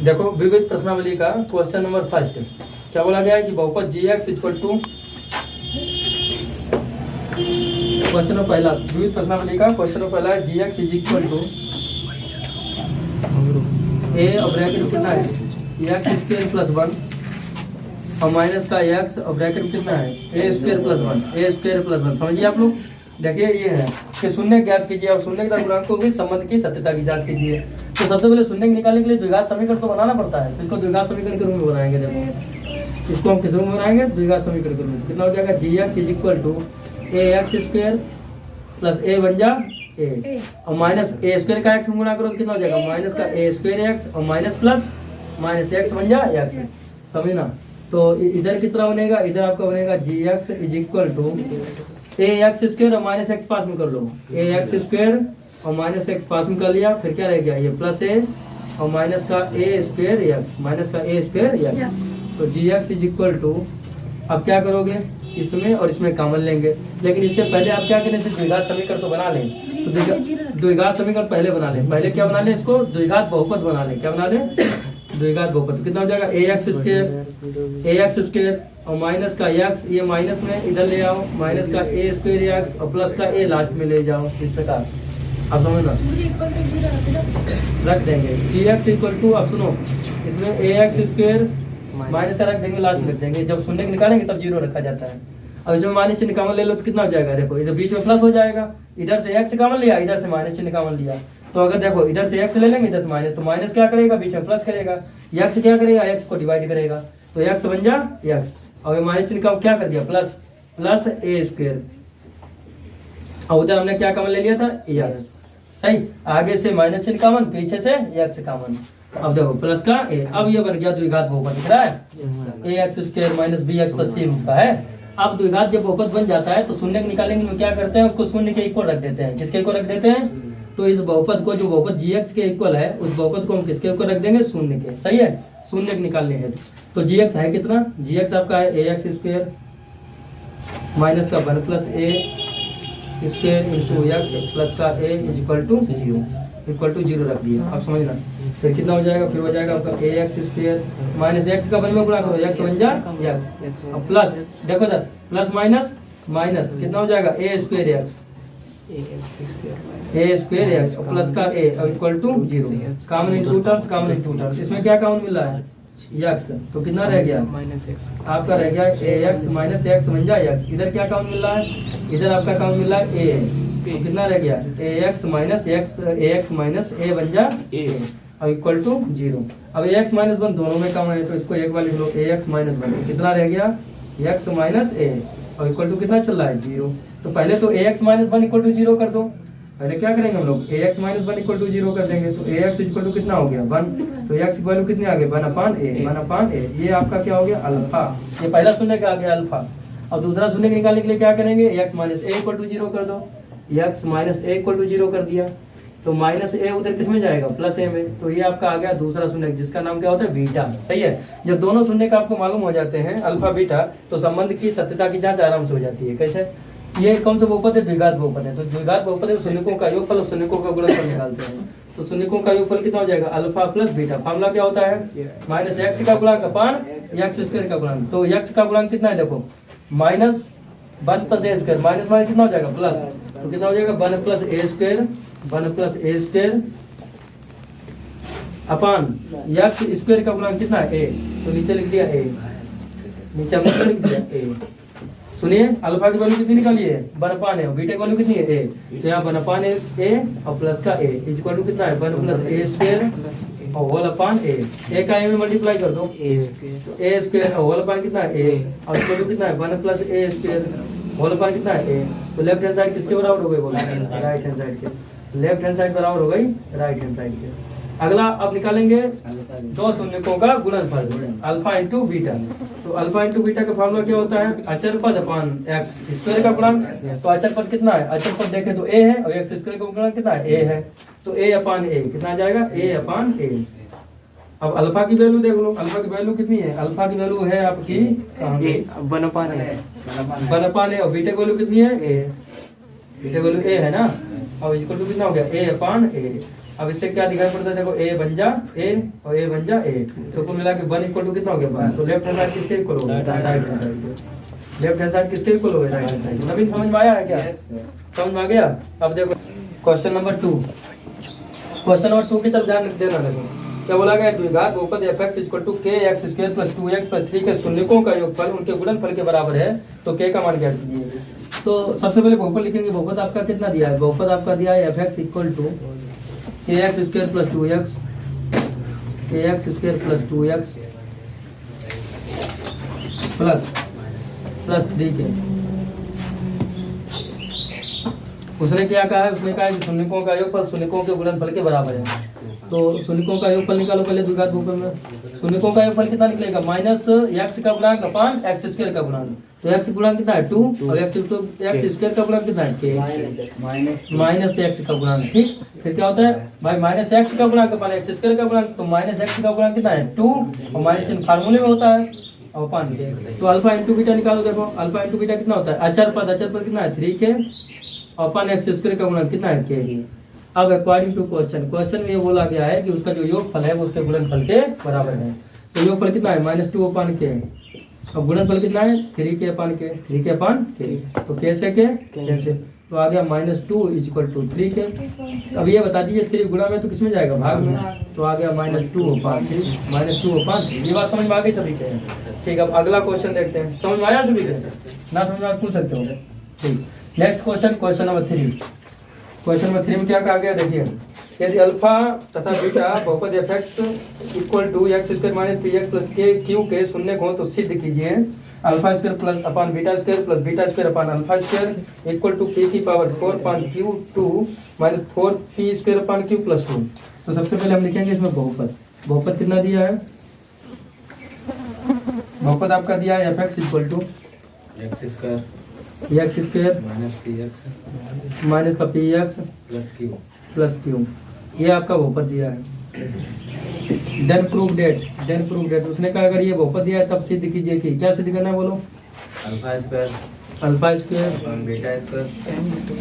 देखो विविध प्रश्नावली का क्वेश्चन नंबर फर्स्ट क्या बोला गया है कि बहुपद जी एक्स इक्वल टू, क्वेश्चन पहला विविध प्रश्नावली का क्वेश्चन पहला है जी एक्स इज इक्वल टू ए और ब्रैकेट में कितना है एक्स स्क्वायर प्लस 1 और माइनस का एक्स और ब्रैकेट में कितना है ए स्क्वायर प्लस 1, ए स्क्वायर प्लस 1। समझिए आप लोग। देखिए ये है कि शून्य ज्ञात कीजिए और शून्य के गुणांकों के संबंध की सत्यता की जांच कीजिए। तो सबसे पहले शून्य निकालने के लिए द्विघात समीकरण तो बनाना पड़ता है, तो इसको द्विघात समीकरण के रूप में बनाएंगे। देखो इसको हम किस रूप में बनाएंगे, द्विघात समीकरण के रूप में। कितना हो जाएगा g x is equal to a x square plus a बन जा ए और माइनस ए स्क्वायर का एक्स में गुणा करो तो कितना हो जाएगा माइनस का ए स्क्वायर एक्स और माइनस प्लस माइनस एक्स बन जा एक्स। समझे ना। तो इधर कितना बनेगा, इधर आपका बनेगा g x is equal to a x square और माइनस एक्स पास में कर लो, ए एक्स स्क्वायर और माइनस एक्स पास में कर लिया, फिर क्या रह गया ये प्लस ए और माइनस का ए स्क्वायर एक्स, माइनस का ए स्क्वायर एक्स। तो जी एक्स इज इक्वल टू, अब क्या करोगे इसमें और इसमें कॉमन लेंगे, लेकिन इससे पहले आप क्या करें द्विघात समीकरण तो बना लें। तो द्विघात समीकरण पहले बना लें, पहले क्या बना लें इसको द्विघात बहुपद बना लें। क्या बना लें द्विघात बहुपद। कितना हो जाएगा ए एक्स स्क्वायर और माइनस का एक्स, ये माइनस में इधर ले आओ, माइनस का ए स्क्वायर एक्स और प्लस का ए लास्ट में ले जाओ, इस प्रकार। अब समझना रख देंगे जी एक्स इक्वल टू, अब सुनो इसमें ए एक्स स्क्वायर माइनस का रख देंगे, लास्ट में रख देंगे, जब शून्य निकालेंगे तब जीरो रखा जाता है। अब इसमें माइनस चिन्ह कॉमन ले लो तो कितना हो जाएगा, देखो इधर बीच में प्लस हो जाएगा, इधर से एक्स कॉमन लिया, इधर से माइनस चिन्ह कॉमन लिया, तो अगर देखो इधर से एक्स ले लेंगे इधर से माइनस, तो माइनस क्या करेगा बीच में प्लस करेगा, एक्स क्या करेगा एक्स को डिवाइड करेगा, तो एक्स बन जा एक्स और माइनस चिन्ह का क्या कर दिया प्लस, प्लस ए स्क्वायर और उधर हमने क्या कॉमन ले लिया था एक्स। सही, आगे से माइनस चिन्ह कॉमन, पीछे से एक्स कॉमन। अब देखो प्लस का ए, अब ये बन गया द्विघात बहुपद। दिख रहा है a x square minus b x plus c का है। अब द्विघात जब बहुपद बन जाता है तो शून्य निकालेंगे में क्या करते हैं, उसको शून्य के इक्वल रख देते हैं। किसके इक्वल रख देते हैं, तो इस बहुपद को जो बहुपद जी एक्स के इक्वल है उस बहुपद को हम किसके इक्वल रख देंगे शून्य के। सही है, शून्य निकालने हैं तो जी एक्स है कितना, जी एक्स आपका है ए एक्स स्क्वायर माइनस का 1 प्लस ए स्क्वायर इंटू एक्स प्लस का ए इज इक्वल टू 0 रख दिया। अब समझना फिर कितना हो जाएगा, फिर हो जाएगा आपका ए एक्स स्क्वायर माइनस एक्स का 1 में गुणा करो, एक्स बन जा एक्स और प्लस देखो इधर प्लस माइनस माइनस कितना हो जाएगा a square x, a square x और प्लस का a equal to 0। Common in two terms, common in two terms, इसमें क्या कॉमन मिला है एक्स, तो कितना रह गया आपका रह गया ए एक्स माइनस एक्स बन जा एक्स। इधर क्या कॉमन मिल रहा है, इधर आपका कॉमन मिल रहा है ए, तो कितना रह गया ए एक्स माइनस ए बन जा ए और इक्वल टू 0। अब ए एक्स माइनस 1 दोनों में कॉमन है तो इसको एक बार लिख लो ए एक्स माइनस 1, कितना रह गया एक्स माइनस ए और इक्वल टू कितना चल रहा है 0। तो पहले तो ए एक्स माइनस 1 इक्वल टू 0 कर दो, पहले क्या करेंगे हम लोग ए एक्स माइनस 1 इक्वल टू 0 कर देंगे, तो ए एक्स इक्वल टू कितना हो गया 1, तो एक्स की वैल्यू कितनी आ गई 1/a, ये आपका क्या हो गया अल्फा, ये पहला शून्य का आ गया अल्फा। और दूसरा शून्य निकालने के लिए क्या करेंगे x minus a equal to 0 कर दो, x minus a equal to 0 कर दिया, तो माइनस ए उधर किस में जाएगा प्लस ए में, तो ये आपका आ गया दूसरा शून्य जिसका नाम क्या होता है बीटा। सही है, जब दोनों शून्य का आपको मालूम हो जाते हैं अल्फा बीटा तो संबंध की सत्यता की जांच आराम से हो जाती है। कैसे, ये कौन सा बहुपद है द्विघात बहुपद है, तो द्विघात बहुपद है शून्यकों का योगफल और शून्यकों का गुणनफल निकालते हैं, तो शून्यकों का योगफल कितना हो जाएगा अल्फा प्लस बीटा। फार्मूला क्या होता है माइनस एक्स का गुणांक अपान एक्स स्क्वायर का गुणांक, तो एक्स का गुणांक कितना है देखो माइनस 1 प्लस ए स्क्वायर, माइनस माइनस कितना हो जाएगा प्लस, तो कितना हो जाएगा 1 प्लस ए स्क्वायर अपान एक्स स्क्वायर का गुणांक कितना है ए, तो नीचे लिख दिया ए, नीचे हमने लिख दिया ए। सुनिए अल्फा की वैल्यू कितनी निकाली है 1/a है और बीटा की वैल्यू कितनी है ए, तो यहाँ 1/a और प्लस का ए इक्वल टू कितना है 1 प्लस ए स्क्वायर और होल अपान ए का ए में मल्टीप्लाई कर दो, तो ए स्क्वायर और होल अपान कितना है ए और इक्वल टू कितना है 1 प्लस ए स्क्वायर होल अपान कितना है ए, तो लेफ्ट हैंड साइड किसके बराबर हो गई बोलो राइट हैंड साइड के, लेफ्ट हैंड साइड बराबर हो गई राइट हैंड साइड के। अगला अब निकालेंगे दो शून्यकों का गुणनफल अल्फा इंटू बीटा, तो अल्फा इंटू बीटा का फार्मूला क्या होता है अचर पद अपान एक्स स्क्वायर का गुणांक, तो अचर पद कितना है, अचर पद देखें तो ए है और एक्स स्क्वायर का गुणांक कितना है ए है, तो ए अपान ए कितना आ जाएगा ए अपान ए। अब अल्फा की वैल्यू देख लो, अल्फा की वैल्यू कितनी है, अल्फा की वैल्यू है आपकी 1/a और बीटा की वैल्यू कितनी है ए, बीटा की वैल्यू ए है ना और इक्वल टू कितना हो गया ए अपान ए, अब इससे क्या दिखाई पड़ता है, देखो ए बन जा ए और ए बन जा ए, तो कुल मिला के 1 इक्वल टू कितना हो गया 1, तो लेफ्ट हैंड साइड किसके इक्वल हो गया, right hand side, left hand side किसके इक्वल हो गया, राइट हैंड साइड। नवीन समझ में आया है क्या? समझ में आ गया। अब देखो क्वेश्चन नंबर 2, क्वेश्चन नंबर 2 की तरफ ध्यान देना। देखो क्या बोला गया, द्विघात बहुपद fx इक्वल टू के x square plus 2x plus 3 के शून्यकों का योगफल उनके गुणनफल के बराबर है, तो k का मान क्या कीजिए। तो सबसे पहले बहुपद लिखेंगे। बहुपद आपका कितना दिया है, बहुपद आपका दिया है fx इक्वल टू के एक्स स्क्वायर प्लस 2x, के x square plus 2x plus 3k। उसने क्या कहा है, उसने कहा है कि शून्यकों का योगफल शून्यकों के गुणनफल के बराबर है। तो शून्यकों का योगफल निकालो पहले द्विघात बहुपद में। शून्यकों का योगफल कितना निकलेगा, माइनस एक्स का गुणांक अपान एक्स स्क्वायर का गुणांक। तो एक्स गुणांक कितना है 2 और एक्स स्क्वायर का गुणांक कितना है के, माइनस एक्स का गुणांक। ठीक, फिर क्या होता है भाई, माइनस एक्स का गुणांक अपान एक्स स्क्वायर का गुणांक, तो माइनस एक्स का गुणांक कितना है 2 और माइनस चिन्ह फार्मूले में होता है और अपान के। तो अल्फा इंटू बीटा निकालो। देखो अल्फा इंटू बीटा कितना होता है, अचर पद कितना है 3k अपन एक्स स्क्वायर का गुणन कितना है के। अब अकॉर्डिंग टू क्वेश्चन, क्वेश्चन में ये बोला गया है कि उसका जो योगफल है वो उसके गुणनफल के बराबर है। तो योगफल कितना है -2 अपन के, अब गुणनफल कितना है 3k अपन के, 3k अपन के, तो कैसे के कैसे, तो आ गया -2 इक्वल टू 3k। अब ये बता दीजिए 3 गुणा में तो किसमें जाएगा, भाग में, तो आ गया -2 अपन 3, -2 अपन। ये बात समझ में आ गई सभी के। ठीक, अब अगला क्वेश्चन देखते हैं। समझ में आया सभी के, ना समझ में आप पूछ सकते हो। ठीक, next question, question number 3। Question number 3 में क्या कहा गया, देखिए यदि अल्फा तथा बीटा बहुपद fx equal to x square minus p x plus के क्यू के शून्य हो, तो सिद्ध कीजिए alpha square plus upon beta square plus beta square upon alpha square equal to p की power 4 upon q 2 minus 4 p square upon q plus 2। तो सबसे पहले हम लिखेंगे इसमें बहुपद। बहुपद कितना दिया है, बहुपद आपका दिया है fx equal to x square minus का पी एक्स प्लस क्यू, ये आपका बहुपद दिया है। देन प्रूव डेट, उसने कहा अगर ये बहुपद दिया है तब सिद्ध कीजिए कि, क्या सिद्ध करना है बोलो, alpha square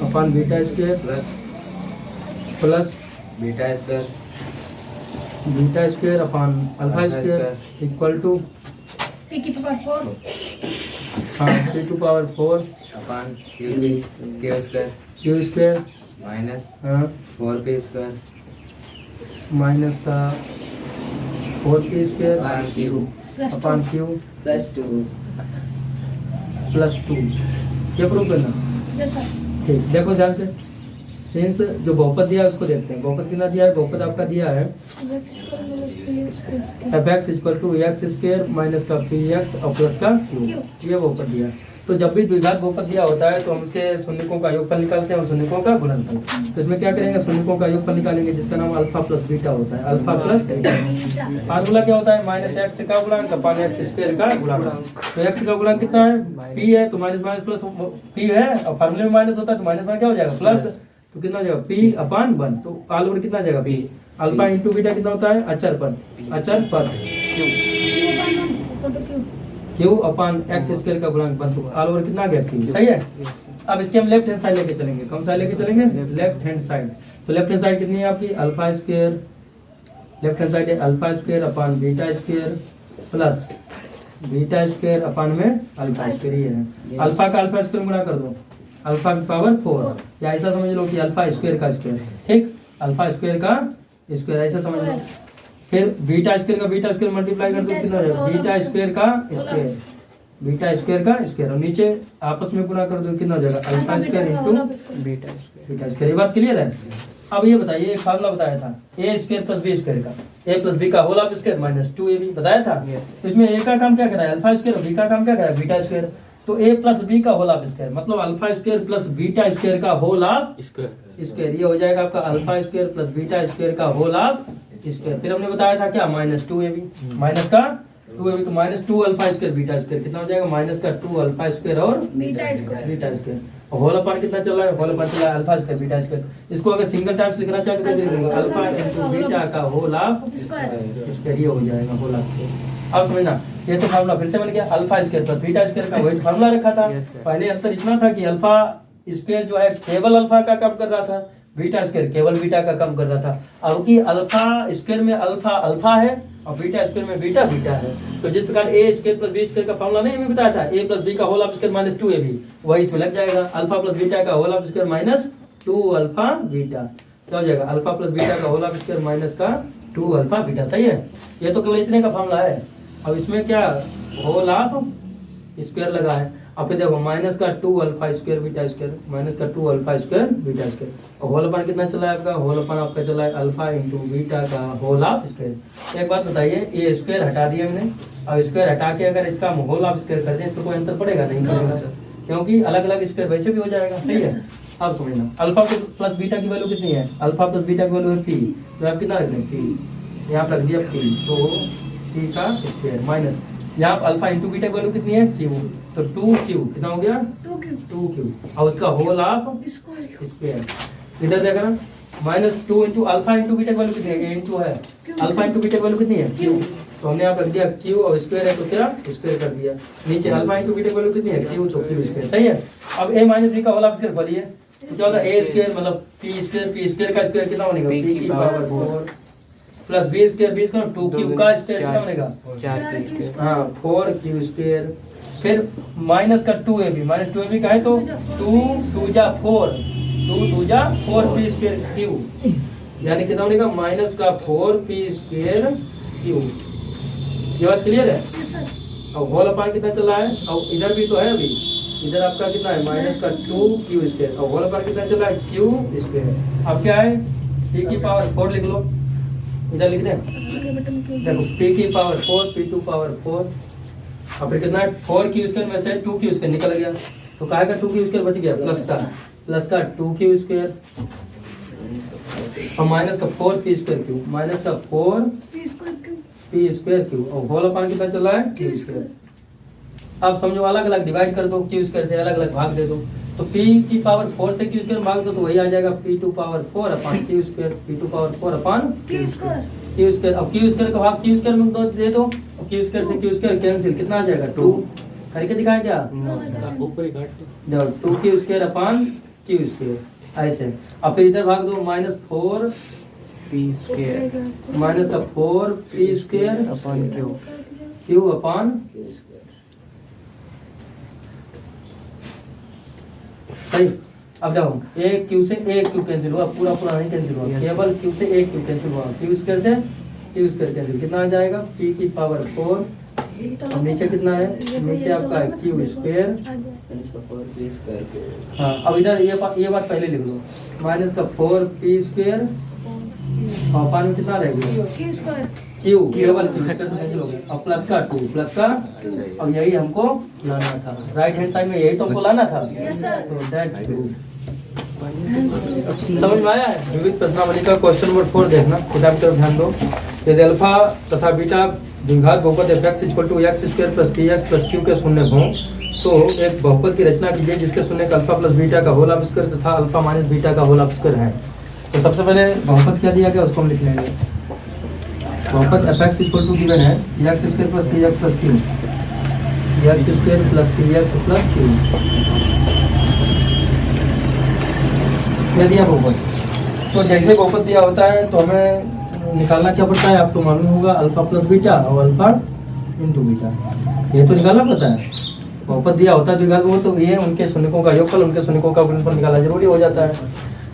upon beta square plus beta square upon alpha square equal to p की power 4 p to power 4 upon q square minus 4p square minus का 4p square upon q plus 2। ये प्रूव करना। ठीक, देखो ध्यान से, since जो बहुपद दिया है उसको देखते हैं। बहुपद कितना दिया है, बहुपद आपका दिया है fx equal to x square minus का पी एक्स और प्लस का क्यू, ये बहुपद दिया है। तो जब भी द्विघात बहुपद दिया होता है तो हम उसके शून्यकों का योगफल निकालते हैं और शून्यकों का गुणनफल। तो इसमें क्या करेंगे, शून्यकों का योगफल निकालेंगे जिसका नाम अल्फा प्लस बीटा होता है, अल्फा प्लस बीटा। फार्मूला क्या होता है, माइनस एक्स का गुणांक अपान एक्स स्क्वायर का गुणांक। तो एक्स का गुणांक कितना है, पी है, तो माइनस माइनस प्लस पी है और फार्मूले में माइनस होता है तो माइनस में क्या हो जाएगा प्लस, तो कितना हो जाएगा पी अपान 1, तो ऑल ओवर कितना जाएगा पी। अल्फा इंटू बीटा कितना होता है, अचर पद क्यू अपान एक्स स्क्वायर का गुणांक 1, तो ऑल ओवर कितना आ गया क्यू। सही है। अब इसके हम लेफ्ट हैंड साइड लेके चलेंगे। कौन सा लेके चलेंगे, लेफ्ट हैंड साइड। तो लेफ्ट हैंड साइड कितनी है आपकी, alpha square, left hand side है alpha square upon beta square plus beta square upon में अल्फा स्क्वायर ही है। अल्फा का अल्फा स्क्वायर गुणा कर दो, अल्फा की पावर 4, या ऐसा समझ लो कि अल्फा स्क्वायर का स्क्वायर। ठीक, अल्फा स्क्वायर का स्क्वायर ऐसा समझ लो। फिर बीटा स्क्वायर का बीटा स्क्वायर मल्टीप्लाई कर दो, कितना हो जाएगा बीटा स्क्वायर का स्क्वायर, बीटा स्क्वायर का स्क्वायर, और नीचे आपस में गुणा कर दो, कितना हो जाएगा alpha square into beta square. ये बात क्लियर है। अब ये बताइए, एक फार्मूला बताया था a square plus b square का, ए प्लस बी का whole of square minus 2ab बताया था। तो इसमें ए का काम क्या करा है, अल्फा स्क्वायर, और बी का काम क्या करा है, बीटा स्क्वायर। तो ए प्लस बी का होल ऑफ स्क्वायर मतलब alpha square plus beta square का होल ऑफ स्क्वायर, ये हो जाएगा आपका alpha square plus beta square का होल ऑफ स्क्वायर। फिर हमने बताया था क्या, -2ab, माइनस का 2ab, तो -2 अल्फा स्क्वायर बीटा स्क्वायर कितना हो जाएगा, माइनस का 2 अल्फा स्क्वायर और बीटा स्क्वायर। और होल अपान कितना चल रहा है, होल अपान चल रहा है अल्फा स्क्वायर बीटा स्क्वायर। इसको अगर सिंगल टाइम्स लिखना चाहे तो कैसे लिखेंगे, अल्फा इंटू बीटा का होल ऑफ स्क्वायर, ये हो जाएगा होल ऑफ स्क्वायर। अब समझना, ये तो फार्मूला फिर से बन गया, alpha square plus beta square का वही फार्मूला रखा था। पहले अंतर इतना था कि अल्फा स्क्वायर जो है केवल अल्फा का काम कर रहा था, बीटा स्क्वायर केवल बीटा का कम कर रहा था। अब की अल्फा स्क्वायर में अल्फा अल्फा है और बीटा स्क्वायर में बीटा बीटा है। तो जिस प्रकार a square plus b square का फॉर्मूला नहीं हमें बताया था, ए प्लस बी का whole of square minus 2ab, वही इसमें लग जाएगा। अल्फा प्लस बीटा का whole of square minus 2 alpha beta, क्या हो जाएगा? अल्फा प्लस बीटा का होल ऑफ स्क्वायर माइनस का 2 अल्फा बीटा। सही है, ये तो केवल इतने का फॉर्मूला है। अब इसमें क्या होल ऑफ स्क्वायर लगा है। अब फिर देखो माइनस का 2 alpha square beta square, minus का 2 अल्फा स्क्वायर बीटा स्क्वायर, और होल अपन कितना चला है आपका? होल अपन आपका चला है अल्फा इंटू बीटा का होल ऑफ स्क्वायर। एक बात बताइए, ये स्क्वायर हटा दिया हमने, अब स्क्वायर हटा के अगर इसका होल ऑफ स्क्वायर कर दें तो कोई अंतर पड़ेगा? नहीं पड़ेगा, क्योंकि अलग अलग स्क्वायर वैसे भी हो जाएगा। सही है, अब समझना अल्फा प्लस बीटा की वैल्यू कितनी है? अल्फा प्लस बीटा की वैल्यू है पी, तो आप कितना रख दें? पी, यहाँ पर रख दिया पी, तो पी का स्क्वायर माइनस यहाँ अल्फा इंटू बीटा की वैल्यू कितनी है? क्यू, तो 2q कितना हो गया? 2q, और उसका होल ऑफ स्क्वायर। इधर देखना minus 2 into alpha into beta की वैल्यू कितनी है? इंटू है, अल्फा इंटू बीटा की वैल्यू कितनी है? क्यू, तो हमने यहाँ रख दिया क्यू और स्क्वायर है तो क्या स्क्वायर कर दिया। नीचे अल्फा इंटू बीटा की वैल्यू कितनी है? क्यू, तो क्यू स्क्वायर। सही है, अब a माइनस बी का होल ऑफ स्क्वायर बोलिए तो क्या होता है? a स्क्वायर मतलब p स्क्वायर का स्क्वायर कितना बनेगा? p की power 4 plus b square 2q का स्क्वायर कितना बनेगा? 4 हाँ 4q स्क्वायर। फिर माइनस का 2ab, माइनस 2ab का है तो 2 जा 4, 2 जा 4p स्क्वायर q, यानी कितना बनेगा? माइनस का 4p स्क्वायर q। ये बात क्लियर है? अब होल अपान कितना चला है? और इधर भी तो है, अभी इधर आपका कितना है? माइनस का 2q स्क्वायर, और होल अपान कितना चला है? q square. अब क्या है? p की पावर 4 लिख लो, इधर लिख दें, देखो p की पावर 4, p2 पावर 4, और फिर कितना है? 4q स्क्वायर में से 2q स्क्वायर निकल गया, तो कहा का 2q स्क्वायर बच गया प्लस का 2q स्क्वायर और माइनस का 4p स्क्वायर क्यू, माइनस का 4p स्क्वायर क्यू, और होल अपान कितना चला है? q square. अब समझो अलग अलग डिवाइड कर दो, q स्क्वायर से अलग अलग भाग दे दो, तो p की पावर 4 से q स्क्वायर भाग दो तो वही आ जाएगा p2 पावर 4 अपान q स्क्वायर, p2 पावर 4 अपान q स्क्वायर। अब q स्क्वायर का भाग q स्क्वायर में दे दो, और q स्क्वायर से q स्क्वायर कैंसिल, कितना आ जाएगा? 2 करके दिखाया क्या? देखो 2q square upon q square ऐसे। अब फिर इधर भाग दो, माइनस 4p स्क्वायर, माइनस का 4p स्क्वायर अपान q अपान q स्क्वायर। सही, अब जाओ एक क्यू से एक क्यू कैंसिल हुआ, पूरा पूरा नहीं कैंसिल हुआ, केवल क्यू से एक क्यू कैंसिल हुआ, क्यू स्क्वायर से क्यू स्क्वायर कैंसिल, कितना आ जाएगा? p की पावर 4, और नीचे कितना है? नीचे आपका है क्यू स्क्वायर, हाँ। अब इधर ये बात पहले लिख लो, माइनस का 4p स्क्वायर और पानी में कितना रहेगा? क्यू, केवल क्यू कैंसिल हो गया, और प्लस का 2, प्लस का, और यही हमको लाना था राइट हैंड साइड में, यही तो हमको लाना था, तो दैट्स ट्रू। समझ में आया है? विविध प्रश्नावली का क्वेश्चन नंबर 4 देखना, किताब की तरफ ध्यान दो। यदि अल्फा तथा बीटा द्विघात बहुपद f(x = x² + px + q) के शून्य हों तो एक बहुपद की रचना कीजिए जिसके शून्य अल्फा प्लस बीटा का होल ऑफ स्क्वायर तथा अल्फा माइनस बीटा का होल ऑफ स्क्वायर है। तो सबसे पहले बहुपद क्या दिया गया उसको हम लिख लेंगे। बहुपद f(x) गिवन है x² + px + q, x² + px + q, यह दिया बहुपद। तो जैसे बहुपद दिया होता है तो हमें निकालना क्या पड़ता है? आपको मालूम होगा अल्फा प्लस बीटा और अल्फा इंटू बीटा, ये तो निकालना पड़ता है। बहुपद दिया होता है द्विघात बहुपद तो ये उनके शून्यकों का योगफल, उनके शून्यकों का गुणनफल निकालना जरूरी हो जाता है।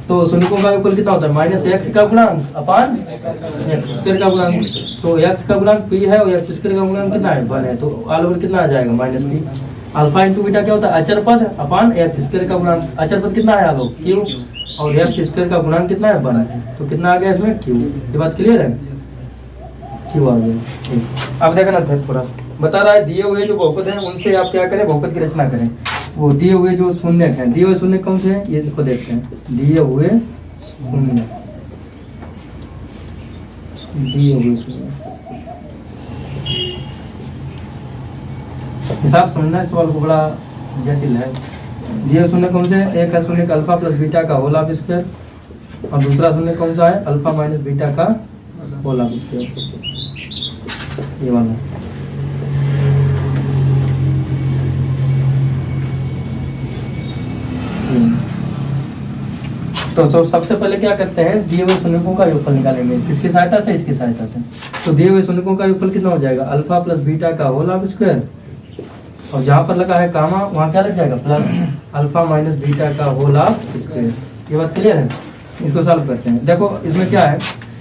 तो शून्यकों का योगफल कितना होता है? -x का गुणांक अपान x² का गुणांक, तो x का गुणांक p है और x² का गुणांक कितना है? 1 है, तो ऑल ओवर कितना आ जाएगा? -p। अल्फा इंटू बीटा क्या होता है? अचर पद अपान x² का गुणांक, अचर पद कितना है आलो? q, और x² का गुणांक कितना है? 1 है, तो कितना आ गया इसमें? q। ये बात क्लियर है? q आ गया। अब देखना था थोड़ा बता रहा है, दिए हुए जो बहुपद हैं उनसे आप क्या करें? बहुपद की रचना करें। वो दिए हुए जो शून्य हैं, दिए हुए शून्य कौन से हैं ये देखो देखते हैं। दिए हुए शून्य, दिए हुए शून्य, हिसाब समझना इस सवाल को बड़ा जटिल है। दिए शून्य कौन से? एक है शून्य अल्फा प्लस बीटा का होल ऑफ स्क्वायर, और दूसरा शून्य कौन सा है? अल्फा माइनस बीटा का होल ऑफ स्क्वायर, ये वाला। तो सबसे पहले क्या करते हैं, दिए हुए शून्यकों का योगफल निकालेंगे। किसकी सहायता से? इसकी सहायता से। तो दिए हुए शून्यकों का योगफल कितना हो जाएगा? अल्फा प्लस बीटा का होल ऑफ स्क्वायर, और जहाँ पर लगा है कामा वहाँ क्या लग जाएगा? प्लस अल्फा माइनस बीटा का होल ऑफ स्क्वायर। ये बात क्लियर है? इसको सॉल्व करते हैं। देखो इसमें क्या है,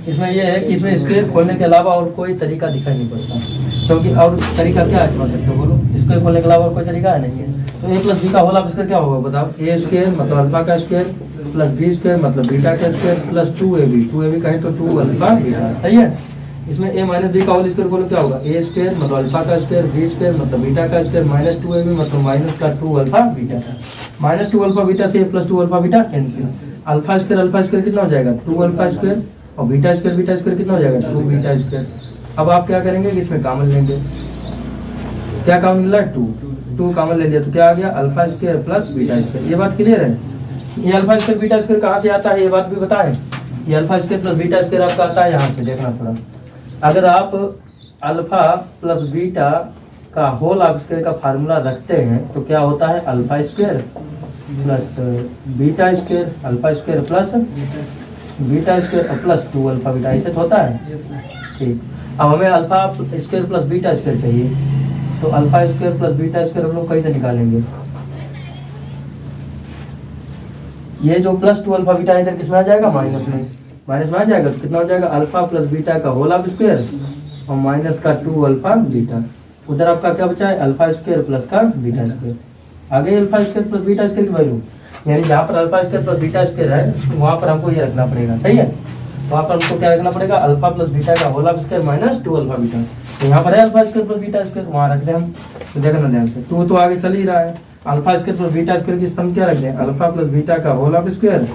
इसमें यह है कि इसमें स्क्वायर खोलने के अलावा और कोई तरीका दिखाई नहीं पड़ता, क्योंकि और तरीका क्या है बता सकते हो? बोलो, स्क्वायर खोलने के अलावा और कोई तरीका है नहीं है। तो ए प्लस बी का होल ऑफ स्क्वायर क्या होगा बताओ? ए स्क्वायर मतलब अल्फा का स्क्वायर प्लस बी स्क्वायर मतलब बीटा का स्क्वायर प्लस 2ab, 2ab कहें तो 2 अल्फा बीटा। सही है? इसमें ए माइनस बी का होल स्क्वायर बोलो क्या होगा? ए स्क्वायर मतलब अल्फा का स्क्वायर, बी स्क्वायर मतलब बीटा का स्क्वायर माइनस 2ab मतलब माइनस का 2 alpha beta. Minus 2 alpha beta से a plus 2 alpha beta cancel. Alpha square कितना हो जाएगा? 2 अल्फा स्क्वायर, और बीटा स्क्वायर कितना हो जाएगा? 2 बीटा स्क्वायर। अब आप क्या करेंगे कि इसमें कॉमन लेंगे। क्या कॉमन मिला? 2 कॉमन ले लिया तो क्या आ गया? Alpha square plus beta square. ये बात क्लियर है? ये अल्फा स्क्वायर बीटा स्क्वायर कहाँ से आता है ये बात भी बताएं। ये alpha square plus beta square आपका आता है यहाँ से, देखना थोड़ा। अगर आप अल्फा प्लस बीटा का होल ऑफ स्क्वायर का फार्मूला रखते हैं तो क्या होता है? Alpha square plus beta square, alpha square plus beta square plus 2 alpha beta, ऐसे तो होता है। ठीक, अब हमें alpha square plus beta square चाहिए, तो alpha square plus beta square हम लोग कैसे निकालेंगे? ये जो प्लस 2 अल्फा बीटा इधर किसमें आ जाएगा? माइनस में आ जाएगा। तो कितना हो जाएगा? अल्फा प्लस बीटा का होल ऑफ स्क्वायर और माइनस का 2 अल्फा बीटा। उधर आपका क्या बचा है? अल्फा स्क्वायर प्लस का बीटा स्क्वायर। आगे alpha square plus beta square की वैल्यू, यानी जहाँ पर alpha square plus beta square है वहाँ पर हमको ये रखना पड़ेगा। सही है? वहाँ पर हमको क्या रखना पड़ेगा? अल्फा प्लस बीटा का whole of square minus 2 alpha beta. तो यहाँ पर है alpha square plus beta square, वहाँ रख दें हम। तो देखना ध्यान से, 2 तो आगे चल ही रहा है। Alpha square plus beta square की स्तंभ क्या रख दें? अल्फा प्लस बीटा का होल ऑफ स्क्वायर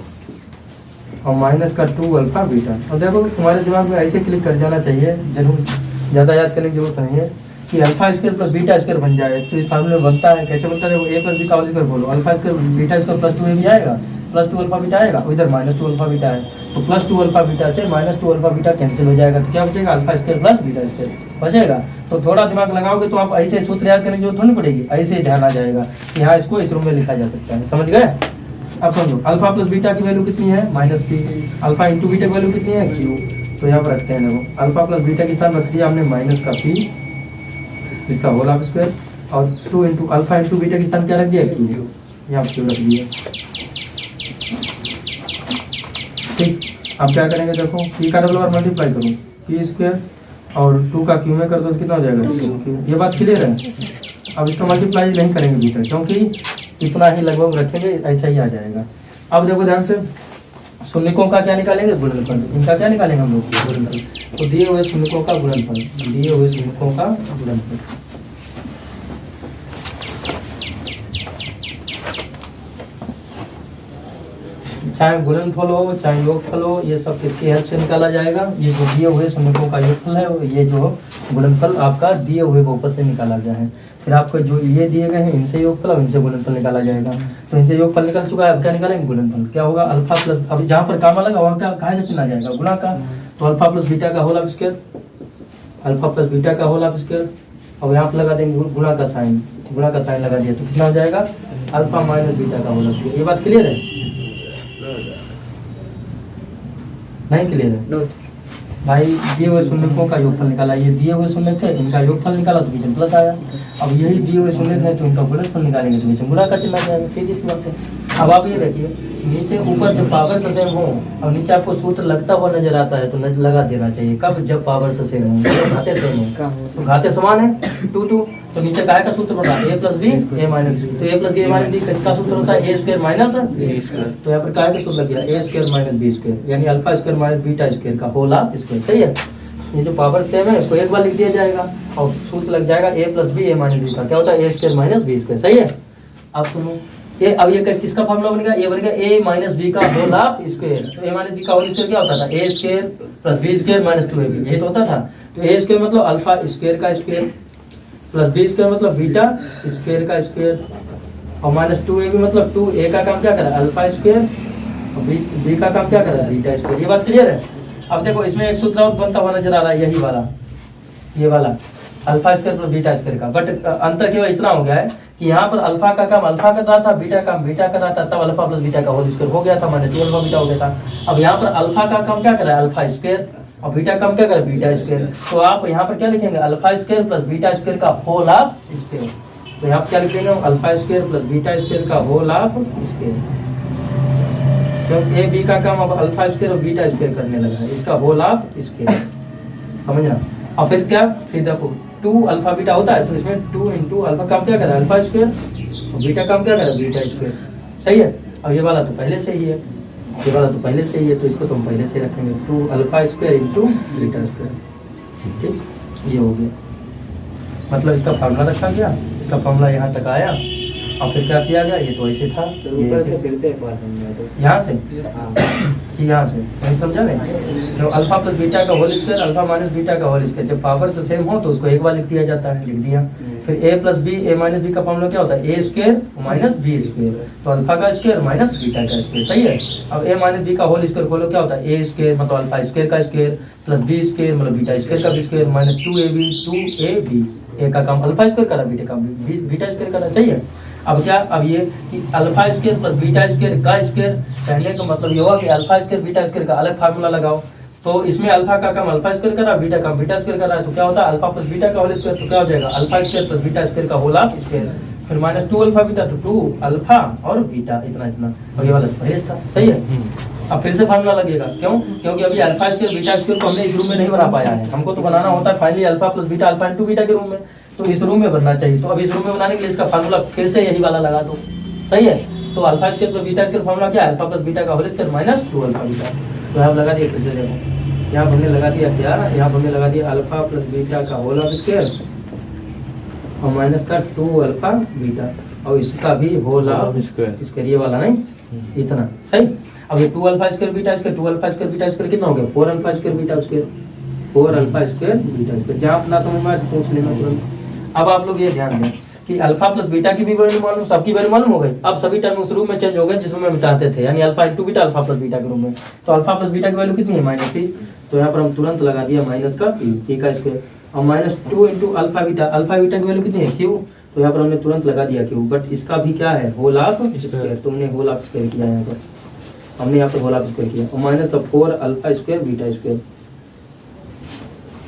और माइनस का 2 अल्फा बीटा। और देखो तुम्हारे दिमाग में ऐसे क्लिक कर जाना चाहिए, जरूर ज़्यादा याद करने की जरूरत नहीं है कि alpha square plus beta square बन जाए। तो इस फार्मूले में बनता है, कैसे बनता है? वो ए प्लस बी का होल स्क्वायर बोलो, alpha square beta square plus 2ab आएगा, प्लस 2 अल्फा बीटा आएगा, इधर माइनस 2 अल्फा बीटा है, तो प्लस 2 अल्फा बीटा से माइनस 2 अल्फा बीटा कैंसिल हो जाएगा। तो क्या बचेगा? Alpha square plus beta square बचेगा। तो थोड़ा दिमाग लगाओगे तो आप ऐसे सूत्र याद करने की जरूरत नहीं पड़ेगी, ऐसे ही ध्यान आ जाएगा कि हाँ इसको इस रूम में लिखा जा सकता है। समझ गए? अब समझो, अल्फा प्लस बीटा की वैल्यू कितनी है? Minus P. Alpha into beta की वैल्यू कितनी है? क्यू। तो यहाँ पर रखते हैं देखो, अल्फा प्लस बीटा की स्थान रख दिया हमने माइनस का पी, इसका होल ऑफ स्क्वायर, और 2 इंटू अल्फा इंटू बीटा की स्थान क्या रख दिया? क्यू। यहाँ क्यू रख दिया। ठीक, अब क्या करेंगे? देखो पी का डबल बार मल्टीप्लाई करो, पी स्क्वायर और 2 का क्यू में कर दो तो कितना हो जाएगा? 2। ये बात क्लियर है? अब इसका मल्टीप्लाई नहीं करेंगे भीतर, क्योंकि इतना ही लगभग रखेंगे, ऐसा ही आ जाएगा। अब देखो ध्यान से, शून्यकों का क्या निकालेंगे? गुणनफल। इनका क्या निकालेंगे हम लोग? गुणनफल। तो दिए हुए शून्यकों का गुणनफल, दिए हुए शून्यकों का गुणनफल। चाहे गुणनफल हो चाहे योगफल हो, ये सब किसकी हेल्प से निकाला जाएगा? ये जो दिए हुए शून्यकों का योगफल है, ये जो गुणनफल आपका दिए हुए बहुपद से निकाला गया है। फिर आपको जो ये दिए गए हैं इनसे योगफल और इनसे गुणनफल निकाला जाएगा। तो इनसे योगफल निकल चुका है, अब क्या निकालेंगे? गुणनफल। क्या होगा? अल्फा प्लस, अब जहाँ पर कामा लगा वहाँ क्या कहाँ से चुना जाएगा? गुणा का। तो अल्फा प्लस बीटा का whole of square, alpha plus beta का होल ऑफ स्क्वायर, और यहाँ पर लगा देंगे गुणा का साइन, गुणा का साइन लगा दिया तो कितना हो जाएगा? अल्फा माइनस बीटा का होल ऑफ स्क्वायर। ये बात क्लियर है? नहीं क्लियर है भाई? दिए हुए शून्यकों का योगफल निकाला, ये दिए हुए शून्य थे, इनका योगफल निकाला तो बीच में प्लस आया। अब यही दिए हुए शून्य है तो इनका गुणनफल निकालेंगे तो बीच में गुणा का चिन्ह आ जाएगा। सीधी सी बात है। अब आप ये देखिए, नीचे ऊपर जब पावर सेम हो और नीचे आपको सूत्र लगता हुआ नजर आता है तो नजर लगा देना चाहिए। कब? जब पावर सेम हो, घाते सेम हो। तो घाते समान है 2 2, तो नीचे काय का सूत्र बना? ए plus B A minus B. तो ए plus B A minus B किसका सूत्र होता है? ए स्क्वायर माइनस बी स्क्वायर। तो यहाँ पर काय का सूत्र लग गया? ए स्क्वायर माइनस बी स्क्वायर, यानी alpha square minus beta square का होल ऑफ स्क्वायर। सही है? ये जो पावर सेम है इसको एक बार लिख दिया जाएगा और सूत्र लग जाएगा ए plus B A minus B का। क्या होता है? ए स्क्वायर माइनस बी स्क्वायर। सही है? अब सुनो, ये अब ये किसका फॉर्मूला बनेगा? ये बनेगा ए माइनस बी का होल ऑफ स्क्वायर। तो ए माइनस बी का होल स्क्वायर क्या होता था? A square plus b square minus 2ab, यही तो होता था। तो ए स्क्वायर मतलब अल्फा स्क्वायर का स्क्वायर प्लस बी स्क्वायर मतलब बीटा स्क्वायर का स्क्वायर और माइनस 2ab मतलब 2। ए का काम क्या करा? अल्फा स्क्वायर और बी का काम क्या करा? Beta square. ये बात क्लियर है? अब देखो इसमें एक सूत्र और बनता हुआ नजर आ रहा है, यही वाला, ये वाला alpha square plus beta square का। बट अंतर केवल इतना हो गया है कि कि यहाँ पर अल्फा का काम अल्फा कर रहा था, बीटा का काम बीटा कर रहा था, तब अल्फा प्लस बीटा का होल स्क्वायर हो गया था, माइनस 2 अल्फा बीटा हो गया था। अब यहाँ पर अल्फा का काम क्या कर रहा है, अल्फा स्क्वायर, और बीटा काम क्या कर रहा है, बीटा स्क्वायर। तो आप यहाँ पर क्या लिखेंगे, alpha square plus beta square का होल ऑफ स्क्वायर। तो यहाँ पर क्या लिखेंगे, alpha square plus beta square का होल ऑफ स्क्वायर। क्योंकि ए बी का काम अब अल्फा स्क्वायर और बीटा स्क्वायर करने लगा है, इसका होल ऑफ स्क्वायर, समझना। और फिर क्या, फिर देखो 2 अल्फा बीटा होता है, तो इसमें 2 इंटू अल्फा काम क्या कर रहा है, अल्फा स्क्वायर, और बीटा काम क्या कर रहा है, बीटा स्क्वायर। सही है। और ये वाला तो पहले से ही है, ये वाला तो पहले से ही है, तो इसको तो हम पहले से रखेंगे 2 alpha square into beta square. ठीक, ये हो गया, मतलब इसका फार्मूला रखा गया, इसका फार्मूला यहाँ तक आया। और फिर क्या किया गया, ये तो ऐसे था, यहाँ से कि यहाँ से नहीं समझा नहीं। तो अल्फा प्लस बीटा का whole square, alpha minus beta का होल स्क्वायर, जब पावर से सेम हो तो उसको एक बार लिख दिया जाता है, लिख दिया। फिर ए plus B, A minus B का फॉर्मूला क्या होता है, ए स्क्वायर माइनस बी स्क्वायर, तो अल्फा का स्क्वायर माइनस बीटा का स्क्वायर। सही है। अब ए माइनस बी का होल स्क्वायर खोलो, क्या होता है, ए स्क्वायर मतलब अल्फा स्क्वायर का स्क्वायर प्लस बी स्क्वायर मतलब बीटा स्क्वायर का बी स्क्वायर माइनस 2ab, ए का काम अल्फा स्क्वायर करा, बीटा का बीटा स्क्वायर करा। सही है। अब क्या, अब ये कि alpha square plus beta square का स्क्वायर, कहने का मतलब ये होगा कि अल्फा स्क्वायर बीटा स्क्वायर का अलग फार्मूला लगाओ। तो इसमें अल्फा का काम अल्फा स्क्वायर कर रहा है, बीटा का बीटा स्क्वायर कर रहा है, तो क्या होता है, अल्फा प्लस बीटा का होल स्क्वायर, तो क्या हो जाएगा, alpha square plus beta square का होल ऑफ स्क्वायर। फिर माइनस 2 अल्फा बीटा, तो 2 अल्फा और बीटा, इतना इतना, और ये वाला पहले था। सही है। अब फिर से फार्मूला लगेगा, क्यों, क्योंकि अभी अल्फा स्क्वायर बीटा स्क्वायर को हमने इस रूम में नहीं बना पाया है, हमको तो बनाना होता है finally alpha plus beta alpha into beta के रूम में, तो इस रूम में बनना चाहिए। तो अब इस रूम में बनाने के लिए इसका फार्मूला फिर से यही वाला लगा दो। सही है। तो alpha square plus beta square formula क्या है, अल्फा प्लस बीटा का whole square minus 2 alpha beta. तो यहाँ लगा दिया, फिर से देखो यहाँ हमने लगा दिया क्या, यहाँ हमने लगा दिया अल्फा प्लस बीटा का होल ऑफ स्क्वायर और माइनस का 2 अल्फा बीटा, और इसका भी होल ऑफ स्क्वायर, ये वाला नहीं, इतना। सही। अब ये 2 alpha square beta square, 2 alpha square beta square कितना हो गया, 4 alpha square beta square, 4 alpha square beta square. जहाँ अपना समझ में आए तो पूछ लेना तुरंत। अब आप लोग ये ध्यान दें कि अल्फा प्लस बीटा की भी वैल्यू मालूम, सबकी वैल्यू मालूम हो गई। अब सभी टर्म उस रूम में चेंज हो गए जिस रूम में हम चाहते थे, यानी alpha into beta alpha plus beta के रूम में। तो अल्फा प्लस बीटा की वैल्यू कितनी है, माइनस पी, तो यहाँ पर हम तुरंत लगा दिया माइनस का पी का स्क्वायर, और माइनस 2 इंटू अल्फा बीटा की वैल्यू कितनी है, क्यू, तो यहाँ पर हमने तुरंत लगा दिया क्यू। बट इसका भी क्या है, होल ऑफ स्क्वायर, तुमने होल ऑफ स्क्वायर किया यहाँ पर, हमने यहाँ पर होल ऑफ स्क्वायर किया, और माइनस का 4 अल्फा स्क्वायर बीटा स्क्वायर।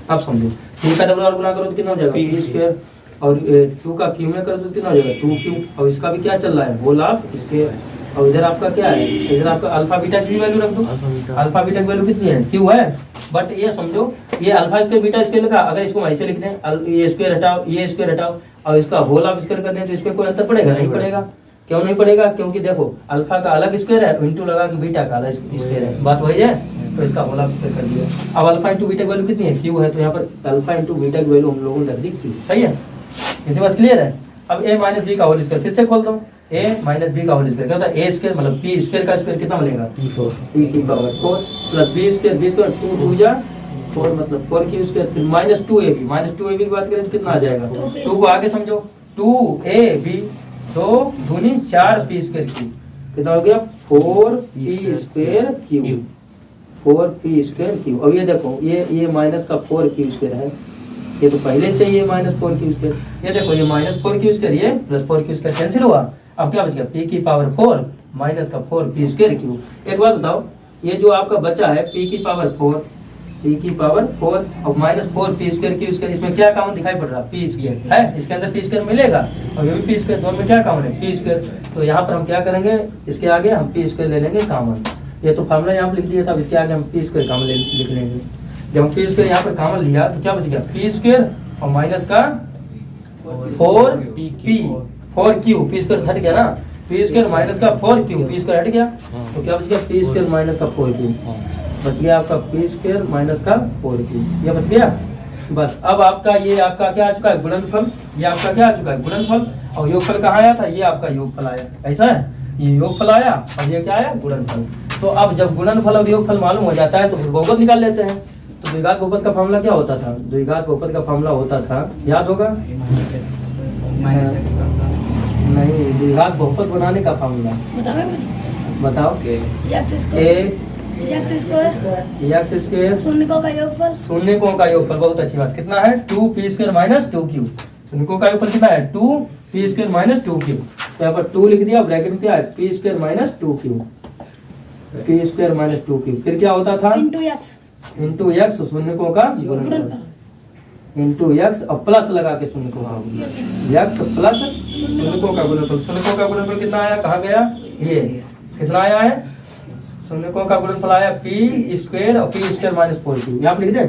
अब समझो, पी का डबल आर गुना करो तो कितना हो जाएगा, पी स्क्वायर, और 2 का क्यू में करो तो कितना हो जाएगा, 2q, और इसका भी क्या चल रहा है, होल ऑफ स्क्वायर। और इधर आपका क्या है, इधर आपका अल्फा बीटा की वैल्यू रख दो, अल्फा बीटा की वैल्यू कितनी है, क्यू है। बट ये समझो, ये अल्फा स्क्वायर बीटा स्क्वायर लिखा, अगर इसको ऐसे लिख दें, ये स्क्वायर हटाओ, ये स्क्वायर हटाओ, और इसका होल ऑफ स्क्वायर कर दें, तो इसमें कोई अंतर पड़ेगा, नहीं पड़ेगा। क्यों नहीं पड़ेगा, क्योंकि देखो अल्फा का अलग स्क्वायर है, इंटू लगा के बीटा का अलग स्क्वायर है, बात वही है, तो इसका होल ऑफ स्क्वायर कर दिया। अब अल्फा इंटू बीटा की वैल्यू कितनी है, क्यू है, तो यहाँ पर अल्फा इंटू बीटा की वैल्यू हम लोगों ने दी क्यू। सही है, इतनी बात क्लियर है। अब a माइनस बी का होल स्क्वायर फिर से खोल दो, a माइनस बी का होल स्क्वायर क्या होता है, a स्क्वायर मतलब p स्क्वायर का स्क्वायर कितना मिलेगा, p की पावर 4 प्लस b स्क्वायर 2 2 जा 4 मतलब 4 की स्क्वायर, फिर माइनस 2ab की बात करें तो कितना आ जाएगा, 2 को आगे समझो, 2ab 2 दूनी 4p स्क्वायर क्यूब, कितना हो गया 4p square cube, 4p square cube. अब ये देखो, ये माइनस का 4q स्क्वायर है, ये तो पहले से ये माइनस 4q स्क्वायर, ये देखो ये माइनस 4q स्क्वायर, ये प्लस 4q स्क्वायर कैंसिल हुआ। अब क्या बच गया, p की पावर 4 माइनस का 4p स्क्वायर क्यूब। एक बात बताओ, ये जो आपका बचा है p की पावर 4 और minus 4p square cube square, इसमें क्या कॉमन दिखाई पड़ रहा है, p स्क्वायर है, इसके अंदर p स्क्वायर मिलेगा, और ये भी p स्क्वायर, दोनों में क्या कॉमन है, p स्क्वायर। तो यहाँ पर हम क्या करेंगे, इसके आगे हम p स्क्वायर ले लेंगे कॉमन, ये तो फार्मूला यहाँ पर लिख दिया था, अब इसके आगे हम p स्क्वायर कॉमन लिख लेंगे। जब हम p स्क्वायर यहाँ पर कॉमन लिया तो क्या बच गया, p स्क्वायर और माइनस का 4q, p स्क्वायर हट गया ना, p स्क्वायर माइनस का 4q, p स्क्वायर हट गया, तो क्या बच गया, p स्क्वायर माइनस का 4q, बच गया आपका p स्क्वायर माइनस का 4q, ये बच गया। बस अब आपका ये आपका क्या आ चुका है, गुणनफल, ये आपका क्या आ चुका है, गुणनफल, और योगफल कहाँ आया था, ये आपका योगफल आया, ऐसा है, ये योगफल आया और ये क्या आया, गुणनफल। तो अब जब गुणनफल और योगफल मालूम हो जाता है तो फिर बहुपद निकाल लेते हैं। तो द्विघात बहुपद का फार्मूला क्या होता था, द्विघात बहुपद का फार्मूला होता था, याद होगा, नहीं, द्विघात बहुपद बनाने का फार्मूला बताओ, एक्स स्क्वायर शून्यकों का योगफल, शून्यकों का योगफल, बहुत अच्छी बात, कितना है 2p स्क्वायर माइनस 2q, शून्यकों का योगफल कितना है 2p P square minus 2q, तो यहाँ पर 2 लिख दिया, ब्रैकेट में क्या है P square minus 2q, P square minus 2q। फिर क्या होता था इंटू एक्स शून्यकों का गुणनफल, इंटू एक्स और प्लस लगा के शून्यकों का गुणनफल, एक्स प्लस शून्यकों का गुणनफल। शून्यकों का गुणनफल कितना आया, कहाँ गया, ये कितना आया है, शून्यकों का गुणनफल आया पी स्क्वायर और पी स्क्वायर माइनस 4q, यहाँ पे लिख दे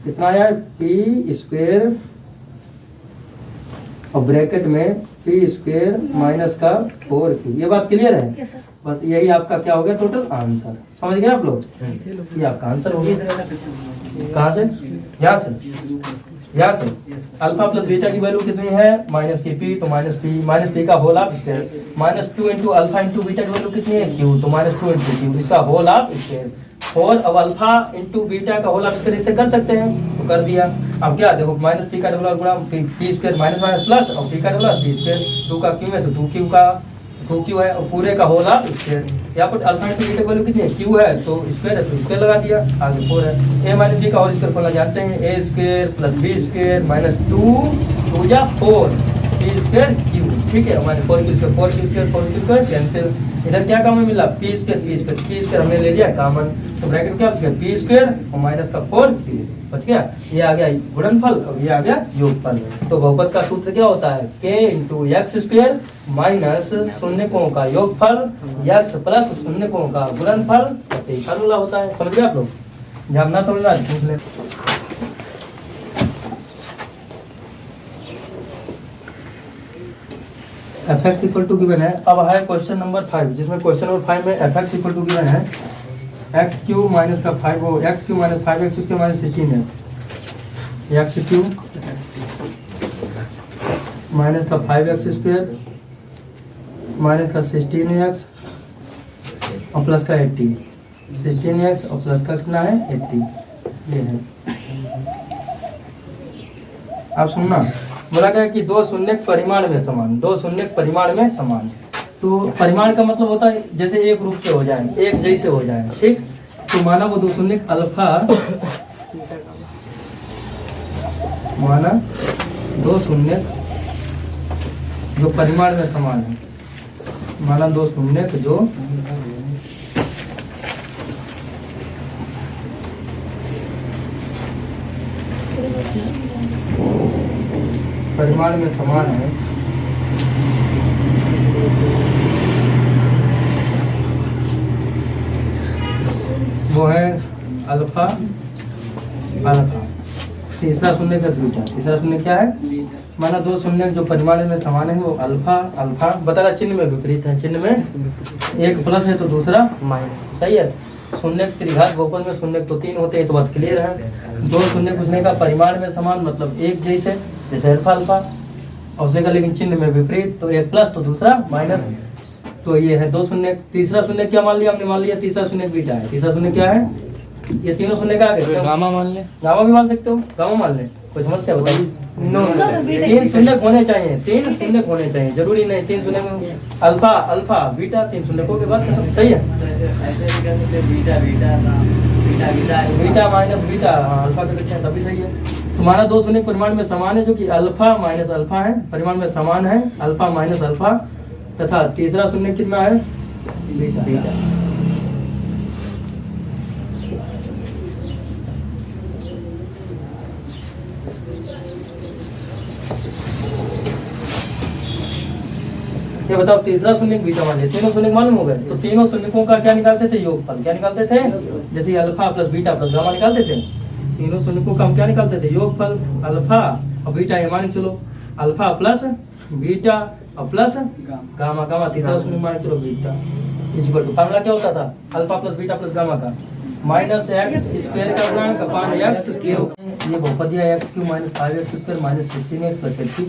कितना आया है पी स्क्वायर और ब्रैकेट में पी स्क्वायर माइनस का 4q। ये बात क्लियर है, बस यही आपका क्या हो गया टोटल आंसर, समझ गए आप लोग, ये आपका आंसर हो गया। कहाँ से, यहाँ से अल्फा प्लस बीटा की वैल्यू कितनी है माइनस की पी, तो माइनस पी का whole of square, minus 2 into alpha into beta की वैल्यू कितनी है क्यू, तो माइनस 2 इंटू क्यू, इसका होल ऑफ स्क्वायर। और अब अल्फा इंटू बीटा का होल ऑफ स्क्वायर इससे कर सकते हैं, तो कर दिया। अब क्या देखो माइनस पी का डबल गुणा P square minus minus plus और पी का डबल पी स्क्वायर, 2 का क्यू है तो 2q का 2q है और पूरे का होल ऑफ स्क्वायर। यहाँ पर अल्फा इंटू बीटा की वैल्यू कितनी है क्यू है तो स्क्वायर है तो स्क्वायर लगा दिया, आगे 4 है। ए माइनस बी का होल स्क्वायर फॉर्मूला जानते हैं, a square plus b square minus 2 या 4 पी स्क्वायर क्यू, ठीक है, हमारे 4q square 4q square cancel. इधर क्या कॉमन मिला पी स्क्वायर हमने ले लिया कॉमन, तो ब्रैकेट क्या बच गया पी स्क्वायर और माइनस का 4 बच गया, ये आ गया गुणनफल और ये आ गया योगफल। तो बहुपद का सूत्र क्या होता है k into x square minus शून्यकों का योगफल एक्स प्लस शून्यकों का गुणनफल, यही फार्मूला होता है। समझ गए आप लोग, जब ना समझ में पूछ लें। F x equal to given है, अब है क्वेश्चन नंबर 5, जिसमें क्वेश्चन नंबर 5 में f x equal to given है एक्स क्यू माइनस का 5 वो x cube minus 5 x cube minus 16 है, एक्स क्यू माइनस का 5 एक्स स्क्वायर माइनस का 16 एक्स और प्लस का 80, 16 एक्स और प्लस का कितना है 80, ये है। आप सुनना, बोला गया कि दो शून्य परिमाण में समान, दो शून्य परिमाण में समान, तो परिमाण का मतलब होता है जैसे एक रूप के हो जाए, एक जैसे हो जाए, ठीक। तो माना वो दो शून्य अल्फा, माना दो शून्य जो परिमाण में समान है, माना दो शून्य जो परिमाण में समान है, वो है अल्फा अल्फा। तीसरा शून्य का बीटा, तीसरा शून्य क्या है, माना दो शून्य जो परिमाण में समान है वो अल्फा अल्फा, बताया चिन्ह में विपरीत है, चिन्ह में एक प्लस है तो दूसरा माइनस, सही है। शून्य त्रिघात बहुपद में शून्य तो 3 होते हैं, तो बात क्लियर है। दो शून्य उसने का परिमाण में समान मतलब एक जैसे, जैसे अल्फा अल्फा, और उसने का लेकिन चिन्ह में विपरीत, तो एक प्लस तो दूसरा माइनस, तो ये है दो शून्य। तीसरा शून्य क्या मान लिया हमने, मान लिया तीसरा शून्य बीटा है, तीसरा शून्य क्या है, ये तीनों शून्य का आगे गामा मान ले, गामा भी मान सकते हो, गामा मान ले, कोई समस्या बताइए। नो, 3 शून्य होने चाहिए, 3 शून्य होने चाहिए, जरूरी नहीं 3 शून्य में अल्फा अल्फा बीटा 3 शून्य के बाद सही है, बीटा माइनस बीटा अल्फा के बीटा तभी सही है। तो माना दो शून्य परिमाण में समान है जो कि अल्फा माइनस अल्फा है, परिमाण में समान है अल्फा माइनस अल्फा, तथा तीसरा शून्य कितना है बीटा, बीटा। ये बताओ तीसरा शून्य बीटा मान लिया, तीनों शून्य मालूम हो गए, तो तीनों शून्यकों का क्या निकालते थे योगफल, क्या निकालते थे, जैसे alpha plus beta plus gamma निकालते थे, तीनों शून्यकों का हम क्या निकालते थे योगफल, अल्फा और बीटा, ये मान चलो अल्फा प्लस बीटा और प्लस गामा, गामा तीसरा शून्य मान चलो बीटा, इक्वल टू फार्मूला क्या होता था alpha plus beta plus gamma का माइनस एक्स स्क्वायर का गुणक अपान एक्स क्यूब, ये बहुपदी है x cube minus 5x square minus 16x plus 80।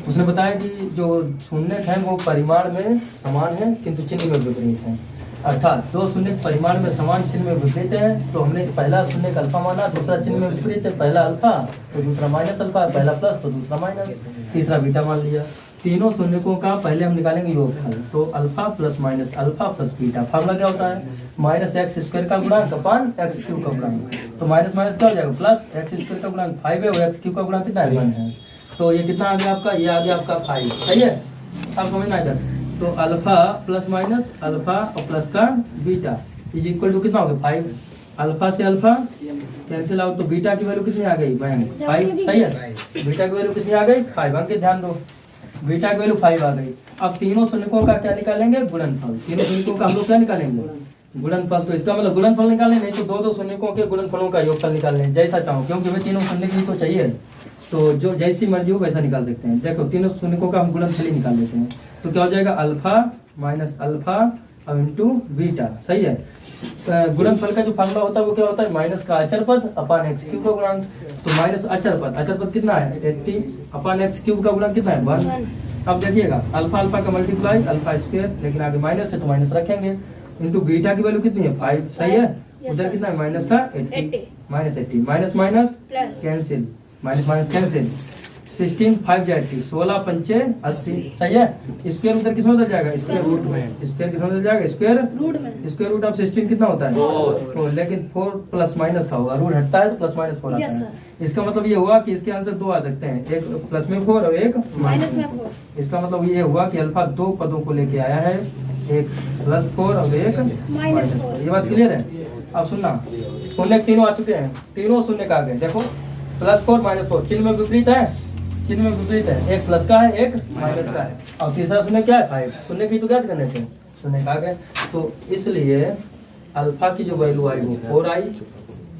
उसने बताया कि जो शून्य है वो परिमाण में समान है किंतु चिन्ह में विपरीत है, अर्थात दो शून्य परिमाण में समान चिन्ह में विपरीत है, तो हमने पहला शून्य अल्फा माना, दूसरा चिन्ह में विपरीत है, पहला अल्फा तो दूसरा माइनस अल्फा, पहला प्लस तो दूसरा माइनस, तीसरा बीटा मान लिया। तीनों शून्यकों का पहले हम निकालेंगे योगफल, तो alpha plus minus alpha plus beta, formula क्या होता है माइनस एक्स स्क्वायर का गुणक अपान एक्स क्यूब का गुणक, तो माइनस माइनस क्या हो जाएगा प्लस एक्स स्क्वायर का गुणक 5 है और एक्स क्यूब का गुणक कितना है 1 है, तो ये कितना आ गया आपका, ये आ गया आपका 5, सही है। अब समझना इधर, तो अल्फा प्लस माइनस अल्फा और प्लस का बीटा इज इक्वल टू कितना हो गया 5। अल्फा से अल्फा कैंसिल आउट, तो बीटा की वैल्यू कितनी आ गई 5, सही है। बीटा की वैल्यू कितनी आ गई 5, अंकित ध्यान दो, बीटा की वैल्यू 5 आ गई। अब तीनों शून्यकों का क्या निकालेंगे, गुणनफल। तीनों शून्यकों का हम लोग क्या निकालेंगे, गुणनफल। तो इसका मतलब गुणनफल निकालने, नहीं तो दो शून्यकों के गुणनफलों का योगफल निकालने, जैसा चाहो, क्योंकि हमें तीनों शून्य की तो चाहिए, तो जो जैसी मर्जी हो वैसा निकाल सकते हैं। देखो तीनों शून्यकों का हम गुणनफल ही निकाल लेते हैं, तो क्या हो जाएगा अल्फा माइनस अल्फा अब इंटू बीटा, सही है। गुणनफल का जो फार्मूला होता है वो क्या होता है, माइनस का अचर पद अपान एक्स क्यूब का गुणांक। तो माइनस अचर पद कितना है 80 अपान एक्स क्यूब का गुणांक कितना है 1। अब देखिएगा अल्फा अल्फा का मल्टीप्लाई अल्फा स्क्वायर, लेकिन आगे माइनस है तो माइनस रखेंगे, इंटू बीटा की वैल्यू कितनी है 5, सही है। उधर कितना है माइनस का 80 minus 80 minus minus cancel, minus minus cancel, 16 5 80 16 पंचे 80, सही है। स्क्वायर उधर किसमें बदल जाएगा, स्क्वायर रूट में। स्क्वायर किसमें बदल जाएगा, स्क्वायर रूट में। स्क्वायर रूट ऑफ 16 कितना होता है 4, लेकिन 4 प्लस माइनस का होगा, रूट हटता है तो प्लस माइनस 4 आता है। इसका मतलब ये हुआ कि इसके आंसर 2 आ सकते हैं, एक प्लस में 4 और एक माइनस में 4। इसका मतलब ये हुआ कि अल्फा 2 पदों को लेके आया है, एक प्लस 4 और एक माइनस 4। ये बात क्लियर है। अब सुनना, शून्य तीनों आ चुके हैं, तीनों शून्य का आ गए। देखो प्लस 4 माइनस 4 चिन्ह में विपरीत है, चिन्ह में विपरीत है, एक प्लस का है एक माइनस का है, और तीसरा शून्य क्या है 5। शून्य की तो क्या करने थे, शून्य का आ गए। तो इसलिए अल्फा की जो वैल्यू आई वो 4 आई,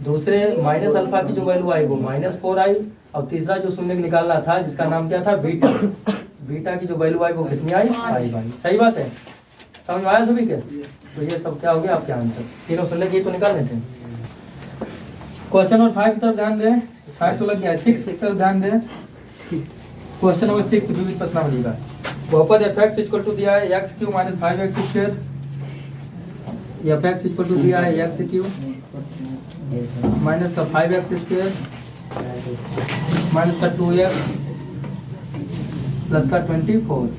दूसरे माइनस अल्फा की जो वैल्यू आई वो -4 आई, और तीसरा जो शून्य निकालना था जिसका नाम क्या था बीटा, बीटा की जो वैल्यू आई वो कितनी आई 5 आई। सही बात है, समझ में आया सभी के। तो ये सब क्या हो गया आपके आंसर, तीनों शून्य की तो निकालने थे। क्वेश्चन नंबर 5 की तरफ ध्यान दें, 5 तो लग गया, 6 की तरफ ध्यान दें। क्वेश्चन नंबर 6 विविध प्रश्नावली का बहुपद fx इक्वल टू दिया है x cube minus 5x square, fx equal to दिया है x क्यूब माइनस का 5x स्क्वायर माइनस का 2x प्लस का 24,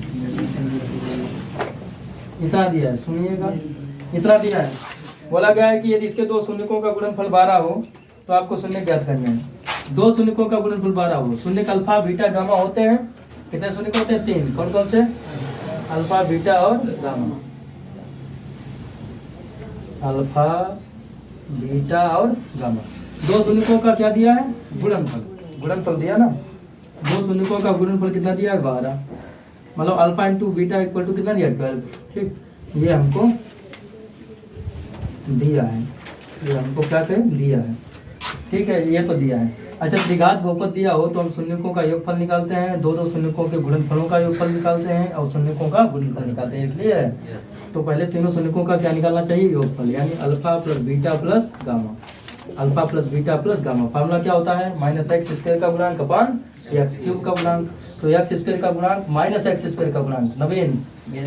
इतना दिया है। सुनिएगा, इतना दिया है, बोला गया है कि यदि इसके दो शून्यकों का गुणनफल 12 हो तो आपको शून्य ज्ञात करने हैं। दो शून्यकों का गुणनफल 12 हो, शून्य का अल्फा बीटा गामा होते हैं, कितने शून्य होते हैं 3, कौन कौन से, अल्फा बीटा और गामा। अल्फा बीटा और गामा, दो शून्यकों का क्या दिया है गुणनफल, गुणनफल दिया ना। दो शून्यकों का गुणनफल कितना दिया है 12, मतलब alpha into beta equal to कितना दिया 12। ठीक, ये हमको दिया है, ये हमको क्या करें दिया है, ठीक है, ये तो दिया है। अच्छा, द्विघात बहुपद दिया हो तो हम शून्यकों का योगफल निकालते हैं, दो दो शून्यकों के गुणनफलों का योगफल निकालते हैं और शून्यकों का गुणनफल निकालते हैं, इसलिए तो पहले तीनों शून्यकों का क्या निकालना चाहिए योगफल, यानी alpha plus beta plus gamma, alpha plus beta plus gamma. Formula क्या होता है -x स्क्वायर का गुणांक अपान x क्यूब का गुणांक। तो x स्क्वायर का गुणांक -x स्क्वायर का गुणांक, नवीन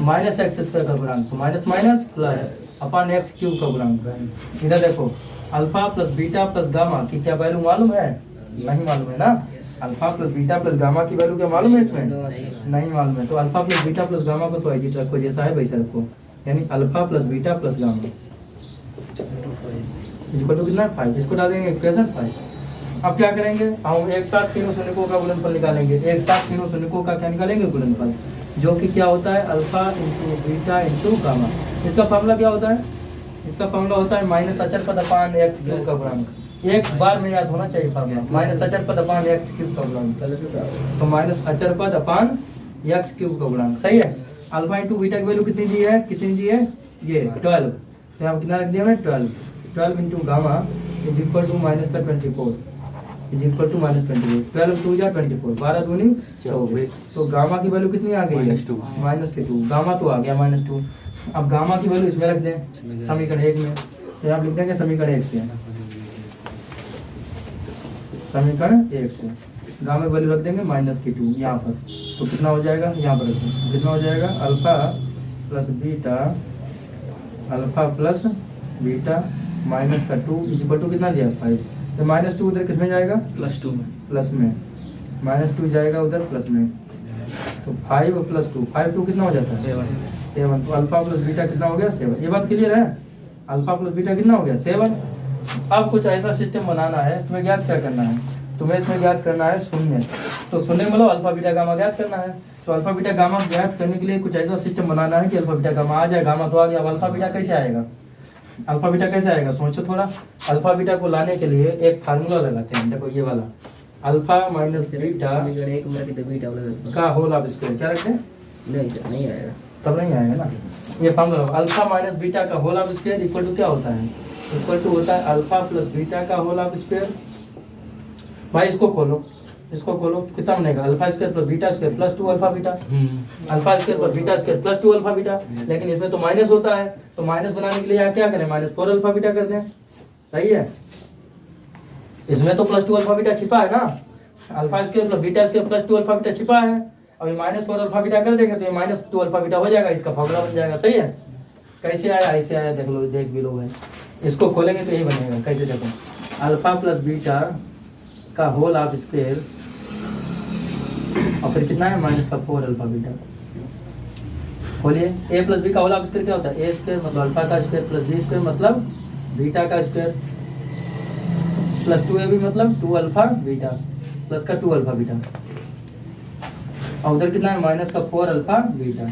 -x स्क्वायर का गुणांक, तो माइनस माइनस प्लस अपान x क्यूब का गुणांक। इधर देखो alpha plus beta plus gamma की क्या वैल्यू मालूम है, नहीं मालूम है ना। Alpha plus beta plus gamma की वैल्यू क्या मालूम है इसमें, नहीं मालूम है। तो alpha plus beta plus gamma को तो एजिट रखो, जैसा है वैसा रखो, यानी alpha plus beta plus gamma इसको तो कितना 5, इसको डालेंगे इक्वेशन 5। अब क्या करेंगे, हम एक साथ तीनों शून्यकों का गुणनफल निकालेंगे, एक साथ तीनों शून्यकों का क्या निकालेंगे गुणनफल, जो कि क्या होता है alpha into beta into gamma. इसका फार्मूला क्या होता है, इसका फार्मूला होता है माइनस अचर पद अपान एक्स क्यूब का गुणांक। एक बार में याद होना चाहिए फार्मूला, माइनस अचर पद अपान एक्स क्यूब का गुणांक, तो माइनस अचर पद अपान एक्स क्यूब का गुणांक, सही है। अल्फा इंटू बीटा की वैल्यू कितनी दी है, कितनी दी है ये 12, तो यहाँ कितना रख दिया हमने 12 into gamma is equal to minus का 24 इज इक्वल टू माइनस 24, 12 2 जा 24, 12 दूनी 24, तो गामा की वैल्यू कितनी आ गई है -2, गामा तो आ गया -2। अब गामा की वैल्यू इसमें रख दें समीकरण 1 में, तो आप लिख देंगे समीकरण 1 से, समीकरण 1 से गामा की वैल्यू रख देंगे -2 यहाँ पर, तो कितना हो जाएगा यहाँ पर रखें, कितना हो जाएगा अल्फा प्लस बीटा माइनस का 2 इज इक्वल टू कितना दिया 5, तो -2 उधर किस में जाएगा +2 में, प्लस में -2 जाएगा उधर प्लस में, तो 5 और +2 5 2 कितना हो जाता है 7, तो अल्फा प्लस बीटा कितना हो गया 7। ये बात क्लियर है, अल्फा प्लस बीटा कितना हो गया 7। अब कुछ ऐसा सिस्टम बनाना है, तुम्हें ज्ञात क्या करना है, तुम्हें इसमें ज्ञात करना है शून्य। तो शून्य मतलब अल्फा बीटा गामा ज्ञात करना है। तो अल्फा बीटा गामा ज्ञात करने के लिए कुछ ऐसा सिस्टम बनाना है कि अल्फा बीटा गामा आ जाए। गामा तो आ गया, अब अल्फा बीटा कैसे आएगा? अल्फा बीटा कैसे आएगा सोचो थोड़ा। अल्फा बीटा को लाने के लिए एक फार्मूला लगाते हैं, देखो ये वाला अल्फा माइनस बीटा का होल ऑफ स्क्वायर। क्या रखते हैं? नहीं आएगा, तब नहीं आएगा ना। ये फार्मूला अल्फा माइनस बीटा का whole of square equal to क्या होता है? इक्वल टू होता है अल्फा प्लस बीटा का होल ऑफ स्क्वायर। भाई इसको खोलो, इसको खोलो, कितना बनेगा? Alpha square plus beta square plus 2 alpha beta. Alpha square plus beta square plus 2 alpha beta. लेकिन इसमें तो माइनस होता है, तो माइनस बनाने के लिए यहाँ क्या करें? -4 अल्फा बीटा कर दें। सही है, इसमें तो प्लस 2 अल्फा बीटा छिपा है ना। Alpha square plus beta square plus 2 alpha beta छिपा है। अभी -4 अल्फा बीटा कर देंगे तो ये -2 अल्फा बीटा हो जाएगा, इसका फॉर्मूला बन जाएगा। सही है, कैसे आया? ऐसे आया, देख लो, देख भी लो भाई। इसको खोलेंगे तो यही बनेगा। कैसे? देखो अल्फा प्लस बीटा का होल ऑफ स्क्वायर और फिर कितना है? -4 अल्फा बीटा। खोलिए, a प्लस बी का होल ऑफ स्क्वायर क्या होता है? a स्क्वायर मतलब अल्फा का स्क्वायर प्लस बी स्क्वायर मतलब बीटा का स्क्वायर प्लस 2ab मतलब 2 अल्फा बीटा प्लस का 2 अल्फा बीटा। और उधर कितना है? -4 अल्फा बीटा।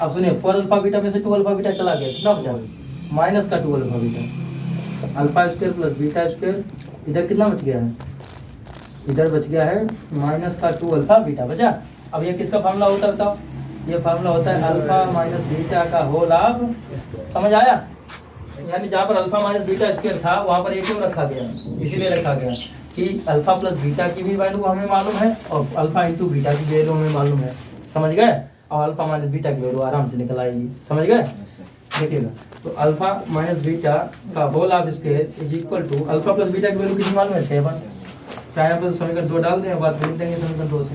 अब सुनिए, 4 अल्फा बीटा में से 2 अल्फा बीटा चला गया, कितना बचा? -2 alpha beta. Alpha square plus beta square, इधर कितना बच गया है? इधर बच गया है -2 अल्फा बीटा बचा। अब ये किसका फार्मूला होता है बताओ? ये फार्मूला होता है अल्फा माइनस बीटा का होल ऑफ। समझ आया? यानी जहाँ पर अल्फा माइनस बीटा स्क्वायर था वहाँ पर ये क्यों रखा गया? इसीलिए रखा गया कि अल्फा प्लस बीटा की भी वैल्यू हमें मालूम है और अल्फा इंटू बीटा की वैल्यू हमें मालूम है। समझ गए? और अल्फा माइनस बीटा की वैल्यू आराम से निकल आएगी। समझ गए? देखिएगा, तो अल्फा माइनस बीटा का whole of square is equal to alpha plus beta की वैल्यू कितनी मालूम है? 7। चाहे यहाँ पर समीकरण 2 डाल दें, बात लिख देंगे समीकरण 2 से।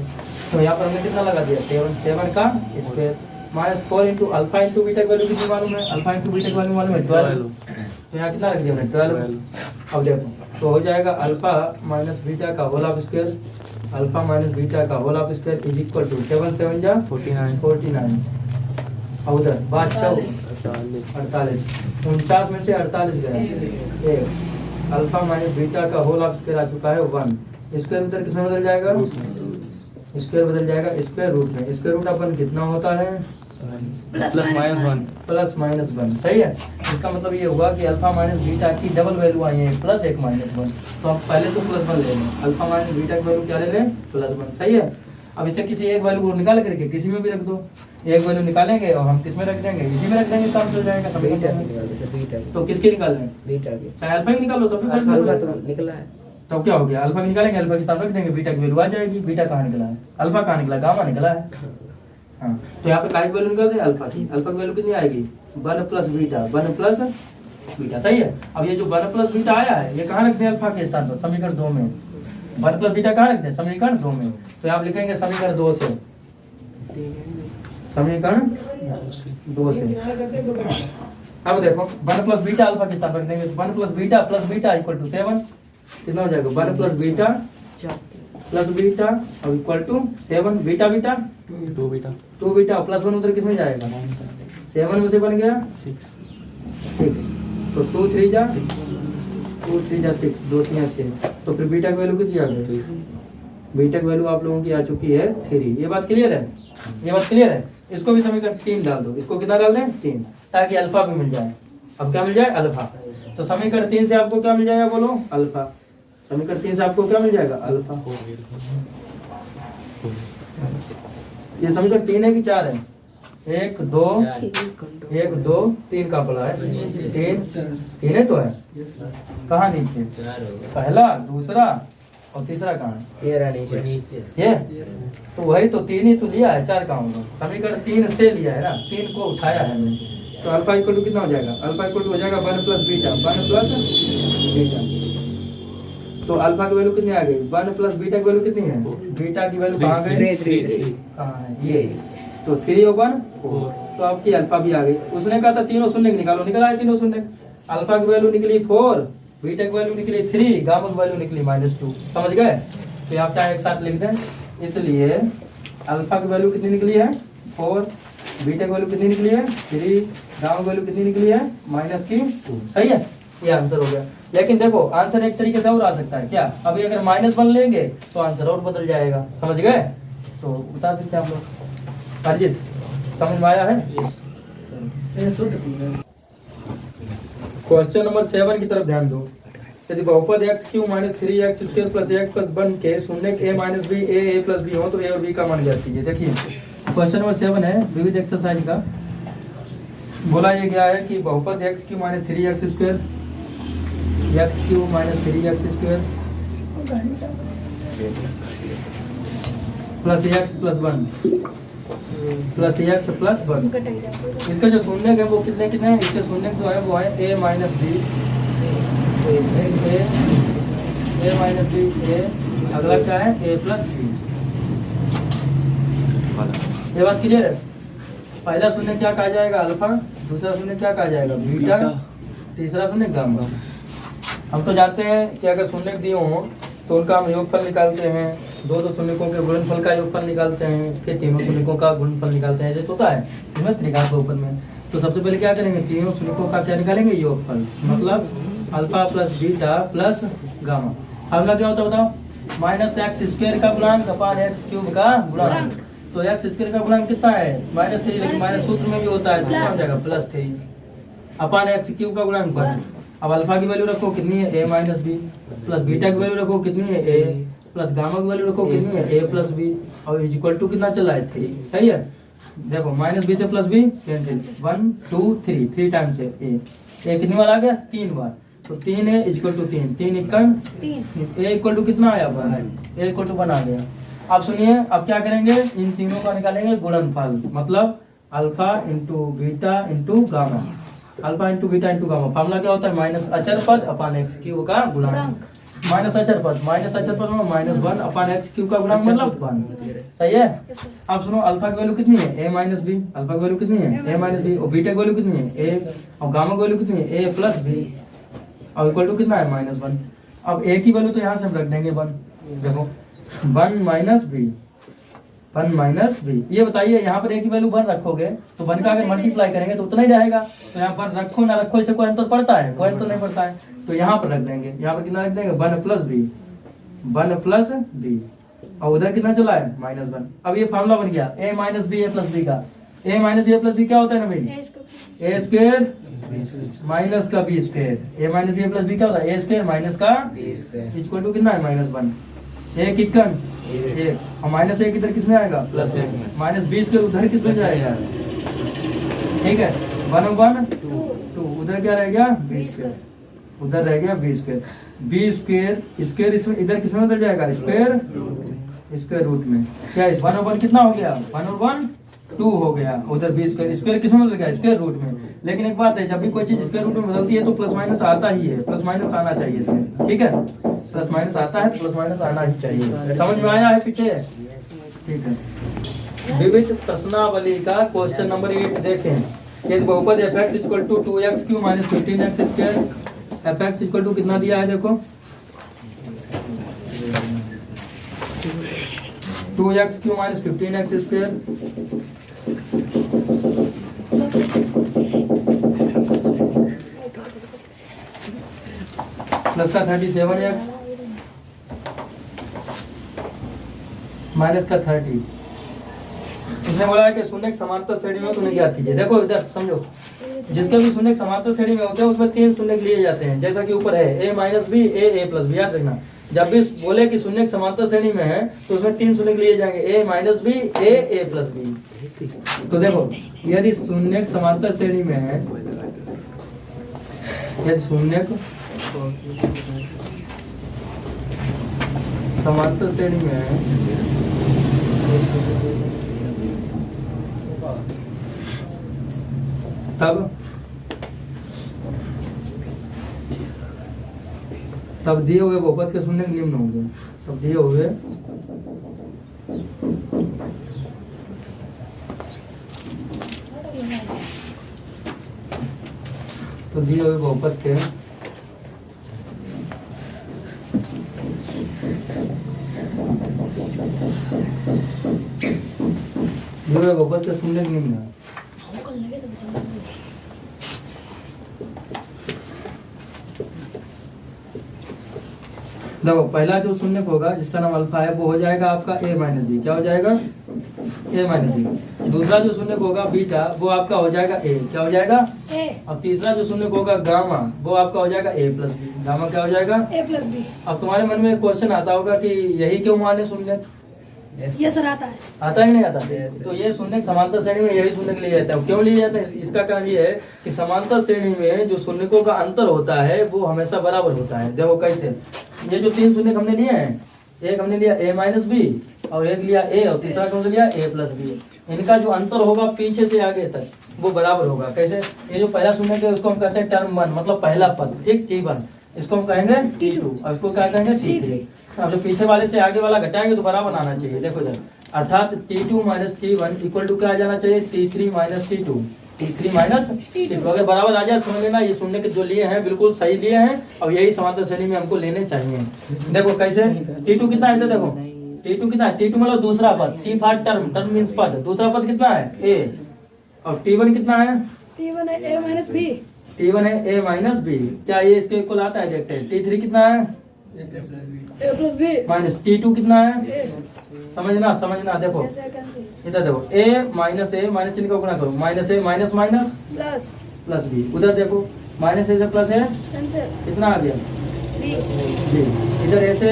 तो यहाँ पर हमने कितना लगा दिया? 7 का square -4 into alpha into beta की वैल्यू कितनी मालूम है? अल्फा इंटू बीटा की वैल्यू मालूम है 12। तो यहाँ कितना रख दिया हमने? 12। अब देखो, तो हो जाएगा अल्फा माइनस बीटा का whole of square, alpha minus beta का whole of square is equal to 7 7 जा 49। और उधर बात 48, 49 में से 48 गया। अल्फा माइनस बीटा का होल ऑफ स्क्वायर आ चुका है 1। स्क्वायर उधर किसमें बदल जाएगा? स्क्वायर बदल जाएगा स्क्वायर रूट में। स्क्वायर रूट अपन कितना होता है? +-1। सही है, इसका मतलब ये हुआ कि अल्फा माइनस बीटा की डबल वैल्यू आई है, +1 -1। तो हम पहले तो +1 ले लें, अल्फा माइनस बीटा की वैल्यू क्या ले लें? +1। सही है, अब इसे किसी एक वैल्यू को निकाल करके किसी में भी रख दो। एक वैल्यू निकालेंगे और हम किस में रख देंगे? इसी में रख देंगे, काम चल जाएगा। तो किसकी निकालने? बीटा के। चाहे अल्फा की निकालो तो अल्फा तो निकला है, तो क्या हो गया? अल्फा की निकालेंगे, अल्फा के साथ रख देंगे, बीटा की वैल्यू आ जाएगी। बीटा कहाँ निकला है? अल्फा कहाँ निकला? गामा निकला है। हाँ, तो यहाँ पे काय की वैल्यू निकाल दें? अल्फा की। अल्फा की वैल्यू कितनी आएगी? 1 प्लस बीटा, 1 प्लस बीटा। सही है, अब ये जो 1 प्लस बीटा आया है ये कहाँ रख दें? अल्फा के स्थान पर, समीकरण 2 में। 1 प्लस बीटा कहाँ रख दें? समीकरण 2 में। तो आप लिखेंगे समीकरण 2 से, समीकरण 2 से। अब देखो 1 प्लस बीटा अल्फा के स्थान पर रख देंगे, 1 प्लस बीटा इक्वल टू 7। कितना हो जाएगा? 1 प्लस बीटा प्लस बीटा और equal to 7। Beta 2 beta plus 1 उधर किसमें जाएगा? 7 में से बन गया 6। तो 2 3 जा 6, 2 3 6। तो फिर बीटा की वैल्यू कितनी आ गई? बीटा की वैल्यू आप लोगों की आ चुकी है 3। ये बात क्लियर है? ये बात क्लियर है? इसको भी समीकरण 3 डाल दो। इसको कितना डाल दें? 3, ताकि अल्फा भी मिल जाए। अब क्या मिल जाए? अल्फा। तो समीकरण 3 से आपको क्या मिल जाएगा? बोलो, अल्फा। समीकरण 3 से आपको क्या मिल जाएगा? अल्फा। ये समीकरण 3 है कि 4 है? 1 2 3 का पड़ा है। 3 है तो है। कहाँ नीचे? पहला, दूसरा और तीसरा कहाँ है? ये रहा नीचे। ये तो वही तो 3 ही तो लिया है, 4 कहाँ होगा? समीकरण 3 से लिया है ना, 3 को उठाया है मैंने। तो अल्फा इक्वल टू कितना हो जाएगा? अल्फा इक्वल टू हो जाएगा 1 प्लस बीटा, 1 प्लस बीटा। तो अल्फा की वैल्यू कितनी आ गई? 1 प्लस बीटा की वैल्यू कितनी है? बीटा की वैल्यू कहाँ गई? 3 कहाँ है? ये। तो 3 और 1 4। तो आपकी अल्फा भी आ गई। उसने कहा था तीनों शून्य निकालो, निकला है तीनों शून्य। अल्फा की वैल्यू निकली 4, बीटा की वैल्यू निकली 3, गामा की वैल्यू निकली -2। समझ गए? तो आप चाहे एक साथ लिख दें। इसलिए अल्फा की वैल्यू कितनी निकली है? 4, बीटा की वैल्यू कितनी निकली है? 3, गामा की वैल्यू कितनी निकली है? -2। सही है, ये आंसर हो गया। लेकिन देखो आंसर एक तरीके से और आ सकता है क्या, अभी अगर -1 लेंगे तो आंसर और बदल जाएगा, समझ गए? तो बता सकते हैं आप लोग। अर्जित समझ में आया है? क्वेश्चन नंबर 7 की तरफ ध्यान दो। यदि बहुपद x³ - 3x² + x + 1 के शून्य a - b a plus b हो तो a और b का मान ज्ञात कीजिए। देखिए क्वेश्चन नंबर 7 है विविध एक्सरसाइज का। बोला ये गया है कि बहुपद x³ - 3x² x³ - 3x² plus x + 1 plus x + 1, इसका जो शून्य है वो कितने कितने हैं? इसके शून्य जो है वो है a - b a अगला क्या है a + b। ये बात क्लियर है? पहला शून्य क्या कहा जाएगा? अल्फा। दूसरा शून्य क्या कहा जाएगा? बीटा। तीसरा शून्य गामा। हम तो जानते हैं कि अगर शून्य दिए हों तो उनका हम योगफल निकालते हैं, दो शून्यकों के गुणनफल का योगफल निकालते हैं, फिर तीनों शून्यकों का गुणनफल निकालते हैं, ऐसे होता है इसमें त्रिघात बहुपद में। तो सबसे पहले क्या करेंगे? तीनों शून्यकों का क्या निकालेंगे? योगफल, मतलब अल्फा + बीटा + गामा। फार्मूला क्या होता है बताओ? -x² का गुणांक अपान x³ का गुणांक। तो x² का गुणांक कितना है? -3, लेकिन माइनस सूत्र में भी होता है तो क्या हो जाएगा? +3 अपान x³ का गुणांक 1। अब अल्फा की वैल्यू रखो कितनी है? a - b प्लस बीटा की वैल्यू रखो कितनी है? a प्लस गामा की वैल्यू रखो कितनी है? a + b और इक्वल टू कितना चला है? 3। सही है? देखो -b से +b कैंसिल, 1 2 3 टाइम्स है a कितनी बार आ गया? 3 बार। तो 3 है इक्वल टू 3, 3 इक्कन 3, a इक्वल टू कितना आया? 1, a इक्वल टू 1 आ गया। अब सुनिए, अब क्या करेंगे? इन तीनों का निकालेंगे गुणनफल, मतलब alpha into beta into gamma. Alpha into beta into gamma. Formula क्या होता है? माइनस अचर पद अपान x³ का गुणांक। माइनस अचर पद में -1 अपान x³ का गुणांक मतलब 1। सही है? अब सुनो, अल्फा की वैल्यू कितनी है? a - b। अल्फा की वैल्यू कितनी है? a - b और बीटा की वैल्यू कितनी है? a और गामा की वैल्यू कितनी है? a + b और इक्वल टू कितना है? -1। अब a की वैल्यू तो यहाँ से हम रख देंगे 1। देखो 1 - b। ये बताइए यहाँ पर a की वैल्यू 1 रखोगे तो 1 का अगर मल्टीप्लाई करेंगे तो उतना ही रहेगा। तो यहाँ पर रखो ना रखो इससे कोई अंतर पड़ता है? कोई अंतर नहीं पड़ता है। तो यहाँ पर रख देंगे, यहाँ पर कितना रख देंगे? 1 + b और उधर कितना चला है? -1। अब ये फार्मूला बन गया a - b a + b का। a - b a + b क्या होता है ना भाई? a² माइनस का b²। a - b a + b क्या होता है? a² माइनस का b² इक्वल टू कितना है? -1। एक इक्कन 1 और -1 इधर किसमें आएगा? +1 -b² उधर किसमें जाएगा? ठीक है, 1 1 2 उधर क्या रह गया? b², उधर रह गया b²। b² इसमें इधर किसमें बदल जाएगा? स्क्वायर रूट में। क्या इस 1 और 1 कितना हो गया? 1 और 1 2 हो गया। उधर b² किसमें बदल गया? स्क्वायर रूट में। लेकिन एक बात है, जब भी कोई चीज स्क्वायर रूट में बदलती है तो प्लस माइनस आता ही है, प्लस माइनस आना चाहिए इसमें। ठीक है, प्लस माइनस आता है, प्लस माइनस आना ही चाहिए। समझ में आया है पीछे? ठीक है। विविध प्रश्नावली का क्वेश्चन नंबर 8 देखें। यदि बहुपद fx = 2x³ - 15x², fx = कितना दिया है? देखो 2x³ - 15x² प्लस का 37x माइनस का 30। इसने बोला है कि शून्य समांतर श्रेणी में तुम्हें ज्ञात कीजिए। देखो इधर समझो, जिसके भी शून्य समांतर श्रेणी में होते हैं उसमें 3 शून्य लिए जाते हैं, जैसा कि ऊपर है a - b a + b। याद रखना, जब भी बोले कि शून्य समांतर श्रेणी में है तो उसमें 3 शून्य लिए जाएंगे, a - b a + b। तो देखो, यदि शून्य समांतर श्रेणी में है, यदि शून्य समांतर श्रेणी में है तब दिए हुए बहुपद के शून्य निम्न होंगे। तब दिए हुए बहुपद के बहुपद के शून्य निम्न है। देखो पहला जो शून्यक होगा जिसका नाम अल्फा है वो हो जाएगा आपका a माइनस बी। क्या हो जाएगा? a minus b. दूसरा जो शून्यक होगा बीटा वो आपका हो जाएगा a। क्या हो जाएगा? A अब तीसरा जो शून्यक होगा गामा वो आपका हो जाएगा a प्लस बी। गामा क्या हो जाएगा? A plus b. अब तुम्हारे मन में क्वेश्चन आता होगा कि यही क्यों माने शून्यक? ये सर आता है। आता ही नहीं आता? तो ये शून्यक समांतर श्रेणी में यही शून्यक लिया जाता है। क्यों लिया जाता है? इसका कारण ये है कि समांतर श्रेणी में जो शून्यकों का अंतर होता है वो हमेशा बराबर होता है। देखो कैसे, ये जो तीन शून्यक हमने लिए हैं, एक हमने लिया a माइनस बी और एक लिया a और तीसरा कौन सा लिया a प्लस बी। इनका जो अंतर होगा पीछे से आगे तक वो बराबर होगा। कैसे? ये जो पहला शून्यक है उसको हम कहते हैं टर्म 1 मतलब पहला पद, ठीक, T1। इसको हम कहेंगे T2 और इसको क्या कहेंगे T3। अब जो पीछे वाले से आगे वाला घटाएंगे तो बराबर आना चाहिए। देखो जरा, अर्थात T2 minus T1 equal to क्या आ जाना चाहिए? T3 minus T2। T3 minus T2 अगर बराबर आ जाए समझ लेना ये शून्य जो लिए हैं बिल्कुल सही लिए हैं और यही समांतर श्रेणी में हमको लेने चाहिए। देखो कैसे, T2 कितना है? तो देखो T2 कितना है? T2 मतलब दूसरा पद, T for term, term means पद। दूसरा पद कितना है? A। और T1 कितना है? T1 है A माइनस बी। T1 है a माइनस बी। क्या ये इसके इक्वल आता है? देखते हैं। T3 कितना है? A plus B minus T2 कितना है? समझना देखो इधर देखो a माइनस चिन्ह का गुणा करो, minus a minus minus plus plus b. उधर देखो माइनस a से प्लस है कैंसिल कितना आ गया? B b. इधर a से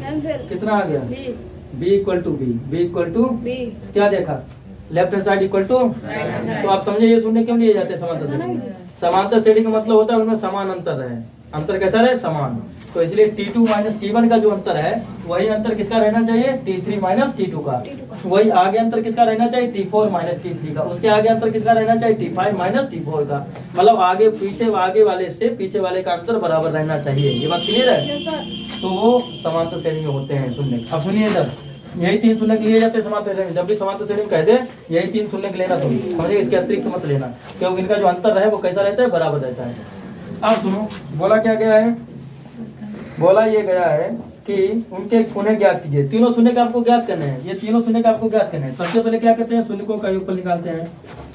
कैंसिल कितना आ गया? B b equal to b equal to b. क्या देखा? Left hand side equal to. तो आप समझे ये शून्य क्यों लिए जाते हैं समांतर श्रेणी? समांतर श्रेणी का मतलब होता है उनमें समान अंतर है। अंतर कैसा है? समान। तो इसलिए T2 माइनस T1 का जो अंतर है वही अंतर किसका रहना चाहिए? T3 माइनस T2 का। वही आगे अंतर किसका रहना चाहिए? T4 माइनस T3 का। उसके आगे अंतर किसका रहना चाहिए? T5 माइनस T4 का। मतलब आगे पीछे आगे वाले से पीछे वाले का अंतर बराबर रहना चाहिए। ये बात क्लियर है? Yes sir. तो वो समांतर श्रेणी में होते हैं शून्य। अब सुनिए सर, यही तीन शून्य लिए जाते हैं समांतर श्रेणी में। जब भी समांतर श्रेणी में कह दे यही तीन शून्य लेना तुम समझे, इसके अतिरिक्त मत लेना क्योंकि इनका जो अंतर है वो कैसा रहता है? बराबर रहता है। अब सुनो, बोला क्या गया है? बोला ये गया है कि उन्हें ज्ञात कीजिए। तीनों शून्य का आपको ज्ञात करने हैं। ये तीनों शून्य का आपको ज्ञात करना है। सबसे पहले क्या करते हैं? शून्यकों का योगफल निकालते हैं।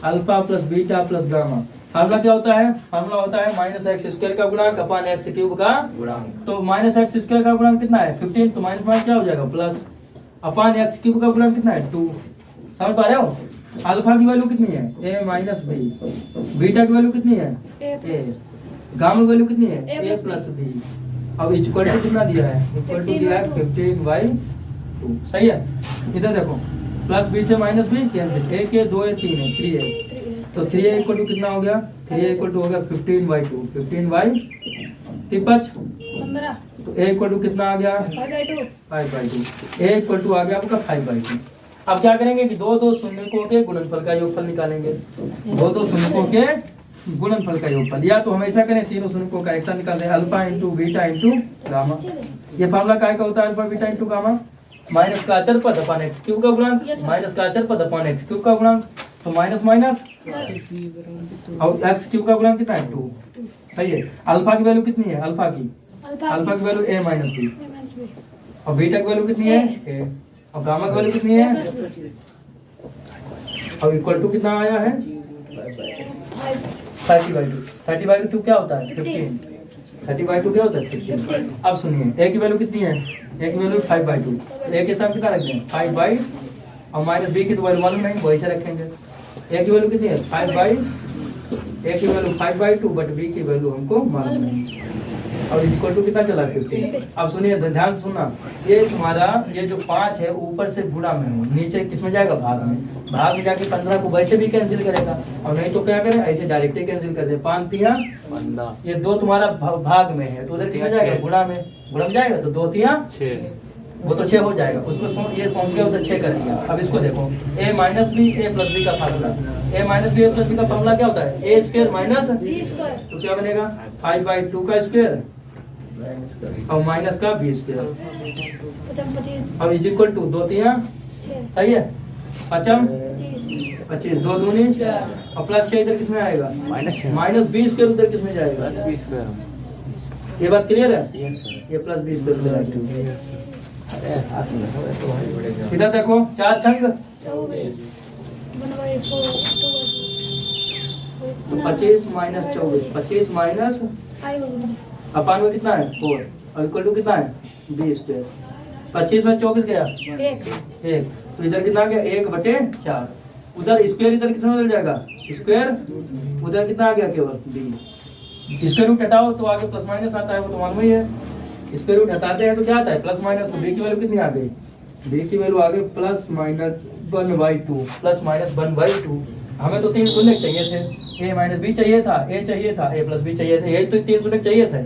Alpha plus beta plus gamma. Formula क्या होता है? फार्मूला होता है माइनस एक्स स्क्वायर का गुणांक अपॉन एक्स क्यूब का गुणांक। तो माइनस एक्स स्क्वायर का गुणांक कितना है? 15। तो माइनस माइनस क्या हो जाएगा? प्लस। अपॉन एक्स क्यूब का गुणांक कितना है? 2। समझ पा रहे हो? अल्फा की वैल्यू कितनी है? a minus B. बीटा की वैल्यू कितनी है? a। गामा की वैल्यू कितनी है? a plus b. अब इक्वल टू कितना दिया है? इक्वल टू दिया है 15/2। सही है? इधर देखो प्लस बी से माइनस बी कैंसिल, एक है 2 है 3 है 3 है। तो 3a इक्वल टू कितना हो गया? 3a इक्वल टू हो गया 15/2। 15/3 तो a इक्वल टू कितना आ गया? 5/2। a इक्वल टू आ गया आपका 5/2। अब क्या करेंगे कि दो शून्यकों के गुणनफल का योगफल निकालेंगे। दो शून्यकों के गुणनफल का योगफल, या तो हमेशा करें तीनों शून्यकों का एक साथ निकालते हैं। Alpha into beta into gamma. ये फार्मूला काय का होता है? Alpha beta into gamma. Minus का अचर पद अपॉन एक्स क्यूब का गुणांक, माइनस का अचर पद अपॉन एक्स क्यूब का गुणांक। तो माइनस माइनस और एक्स क्यूब का गुणांक कितना है? 2। सही है? अल्फा की वैल्यू कितनी है? अल्फा की वैल्यू a माइनस बी। और बीटा की वैल्यू कितनी है? a। और गामा की वैल्यू कितनी है? और इक्वल टू कितना आया है? 30/2। 30/2 क्या होता है? 15। 30/2 क्या होता है? 15। अब सुनिए a की वैल्यू कितनी है? a की वैल्यू 5/2। a के साथ कितना रखते हैं? 5/, और माइनस b की तो वैल्यू मालूम नहीं, वैसे रखेंगे। a की वैल्यू कितनी है? 5/, a की वैल्यू 5/2 बट b की वैल्यू हमको मालूम नहीं। और इक्वल टू कितना चला? 15। अब सुनिए ध्यान से सुनना, ये तुम्हारा ये जो 5 है ऊपर से गुणा में है, नीचे किसमें जाएगा? भाग में। भाग में जाके 15 को वैसे भी कैंसिल करेगा और नहीं तो क्या करे? ऐसे डायरेक्ट ही कैंसिल कर दे। 5 तिया 15। ये 2 तुम्हारा भाग में है तो उधर कितना जाएगा? गुणा में। गुणा में जाएगा तो 2 तिया 6, वो तो 6 हो जाएगा। उसको ये पहुंच गया उधर 6 कर दिया। अब इसको देखो a minus b a plus b का formula. a minus b a plus b का फार्मूला क्या होता है? a square minus B square. तो क्या बनेगा? 5/2 का स्क्वायर और माइनस का b स्क्वायर। अब इज इक्वल टू 2 तिया। सही है? 5 25, 2 दूनी और प्लस 6 इधर किसमें आएगा? माइनस b स्क्वायर उधर किसमें जाएगा? b square. ये बात क्लियर है? Yes sir. ये प्लस b स्क्वायर आएगा। अरे हाथ में हो तो भाई पड़ेगा। इधर देखो 4 छंग तो 25 माइनस 24, 25 माइनस अपान में कितना है? 4 और इक्वल टू कितना है? B square. 25 में 24 गया एक 1, तो इधर कितना आ गया 1/4। उधर स्क्वायर इधर कितना मिल जाएगा स्क्वायर, उधर कितना आ गया केवल बी। स्क्वायर रूट हटाओ तो आगे प्लस माइनस आता है, वो तो मालूम ही है। स्क्वायर रूट हटाते हैं तो क्या आता है प्लस माइनस। तो बी की वैल्यू कितनी आ गई, बी की वैल्यू आ गई प्लस माइनस 1/2 प्लस माइनस 1/2। हमें तो 3 शून्य चाहिए थे, ए माइनस बी चाहिए था, ए चाहिए था, ए प्लस बी चाहिए था, ये तो 3 शून्य चाहिए थे।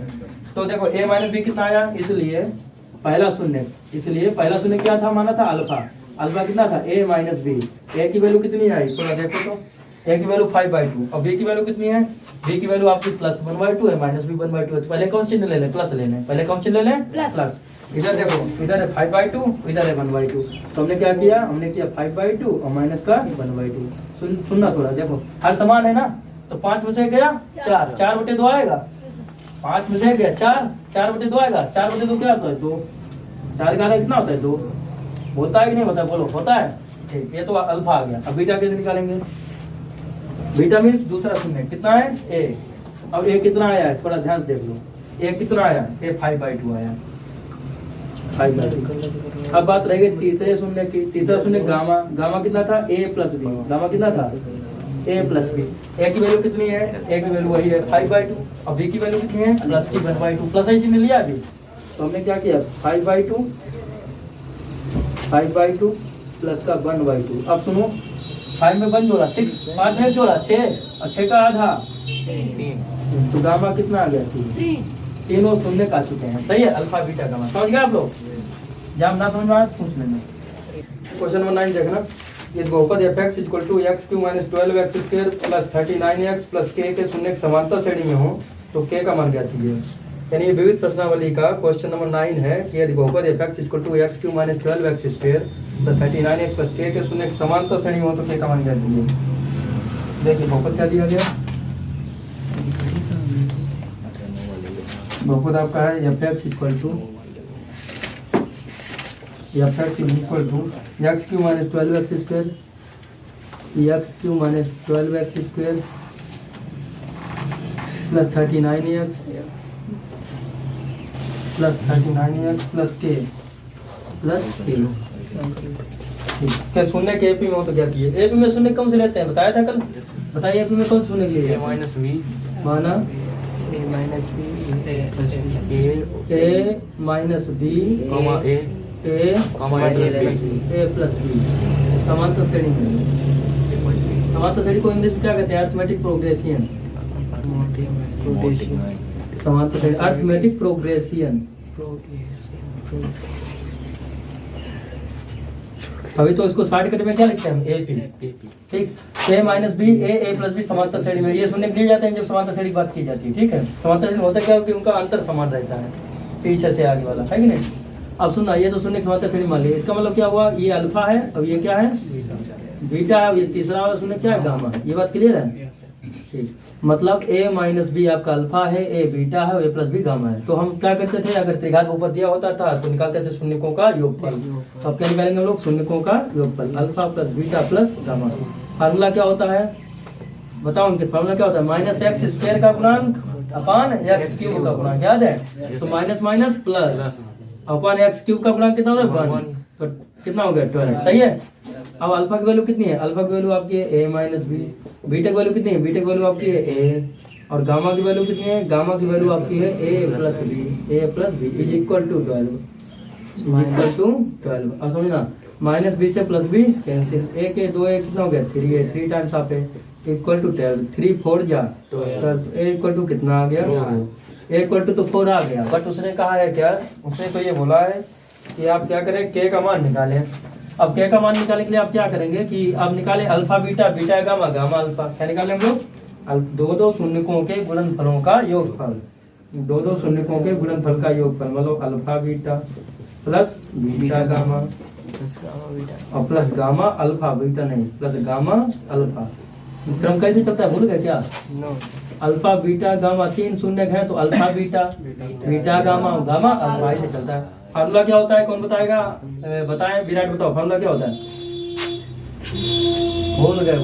तो देखो ए माइनस बी कितना आया, इसलिए पहला शून्य, इसलिए पहला शून्य क्या था माना था अल्फा। अल्फा कितना था ए माइनस बी। ए की वैल्यू कितनी आई थोड़ा देखो तो, ए की वैल्यू 5/2 और बी की वैल्यू कितनी है, बी की वैल्यू आपकी प्लस 1/2 है, माइनस भी 1/2 है। तो पहले कौन चिन्ह ले लें, प्लस ले लें, पहले कौन चिन्ह ले लें प्लस। इधर देखो इधर है 5/2, इधर है 1/2। तो हमने क्या किया, हमने किया 5/2 और माइनस का 1/2। सुनना थोड़ा देखो, हर समान है ना। तो 5 में से गया 4, 4/2 आएगा। 5 में से गया 4, 4/2 आएगा। 4/2 क्या होता है 2, 4 का कितना होता है 2, होता है कि नहीं होता है, बोलो होता है। ठीक, ये तो अल्फा आ गया। अब बीटा कैसे निकालेंगे, बीटा मीन्स दूसरा शून्य कितना है ए। अब ए कितना आया है थोड़ा ध्यान से देख लो, ए कितना आया, ए 5/2 आया 5/2। अब बात रह गई तीसरे शून्य की। तीसरा शून्य गामा, गामा कितना था ए प्लस बी, गामा कितना था ए प्लस बी। ए की वैल्यू कितनी है, ए की वैल्यू वही है 5/2 और बी की वैल्यू कितनी है प्लस की 1/2। प्लस ही चिन्ह लिया अभी। तो हमने क्या किया 5/2 प्लस का 1/2। अब सुनो 5 में 1 जोड़ा 6, 5 में जोड़ा 6 और 6 का आधा 3। तो गामा कितना आ गया 3। तीनों शून्य का चुके हैं, सही है। अल्फा बीटा गामा समझ गए आप लोग, जब ना समझ में आए पूछ लेना। क्वेश्चन नंबर 9 देखना। यदि बहुपद fx = x³ - 12x² + 39x + k के शून्य की समांतर श्रेणी में हो तो k का मान क्या चाहिए। यानी ये विविध प्रश्नावली का क्वेश्चन नंबर 9 है कि यदि बहुपद fx = x³ - 12x² + 39x + k के शून्य की समांतर श्रेणी में हो तो k का मान क्या चाहिए। देखिए बहुपद क्या दिया गया, बहुपद आपका है fx = x³ - 12x² + 39x + k क्या शून्य के एपी में हो तो क्या किए। एपी में शून्य कम से लेते हैं, बताया था कल, बताइए एपी में कौन से शून्य के लिए माना a प्लस बी समांतर श्रेणी में। समांतर श्रेणी को इंग्लिश में क्या कहते हैं, अर्थमेटिक प्रोग्रेशन। समांतर श्रेणी अर्थमेटिक प्रोग्रेशन। अभी तो इसको शॉर्टकट में क्या लिखते हैं हम एपी। ठीक, a minus b a plus b समांतर श्रेणी में। ये शून्य लिए जाते हैं जब समांतर श्रेणी की बात की जाती है। ठीक है, समांतर श्रेणी होता क्या है कि उनका अंतर समान रहता है, पीछे से आगे वाला है कि नहीं। अब सुनना, ये तो शून्य समांतर श्रेणी मान लिया, इसका मतलब क्या हुआ, ये अल्फा है और ये क्या है बीटा है, ये तीसरा वाला शून्य क्या है गामा है। ये बात क्लियर है। ठीक, मतलब a माइनस बी आपका अल्फा है, a बीटा है और a प्लस बी गामा है। तो हम क्या करते थे, अगर त्रिघात बहुपद दिया होता था तो निकालते थे शून्यकों का योगफल। तो अब क्या निकालेंगे हम लोग, शून्यकों का योगफल, alpha plus beta plus gamma. Formula क्या होता है बताओ, उनके फार्मूला क्या होता है, -x² का गुणांक अपान x³ का गुणांक, याद है। तो माइनस माइनस प्लस अपान x³ का गुणांक कितना होगा 1, तो कितना हो गया 12, सही है। अब अल्फा की वैल्यू कितनी है, अल्फा की वैल्यू आपकी है a माइनस बी। बीटा की वैल्यू कितनी है, बीटा की वैल्यू आपकी है a। और गामा की वैल्यू कितनी है, गामा की वैल्यू आपकी है a plus b is equal to 12। अब समझना, माइनस बी से प्लस बी कैंसिल, a के 2 a कितना हो गया 3 है, 3 टाइम्स आप इक्वल टू 12, 3 4 जा 12, a इक्वल टू कितना आ गया, a इक्वल टू तो 4 आ गया। बट उसने कहा है क्या, उसने तो ये बोला है कि आप क्या करें, k का मान निकालें। अब k का मान निकालने के लिए आप क्या करेंगे कि आप निकालें alpha beta, beta gamma, gamma alpha. क्या निकालें हम लोग, दो शून्यकों के गुणनफलों का योगफल, दो शून्यकों के गुणनफल का योगफल, मतलब alpha beta plus beta gamma और प्लस गामा अल्फा, बीटा नहीं प्लस गामा अल्फा। क्रम कैसे चलता है भूल गए क्या, अल्फा बीटा गामा 3 शून्य है तो alpha beta, beta gamma, gamma alpha, ऐसे चलता है। फार्मूला क्या होता है, कौन बताएगा, बताएं विराट बताओ, फार्मूला क्या होता है, भूल गए।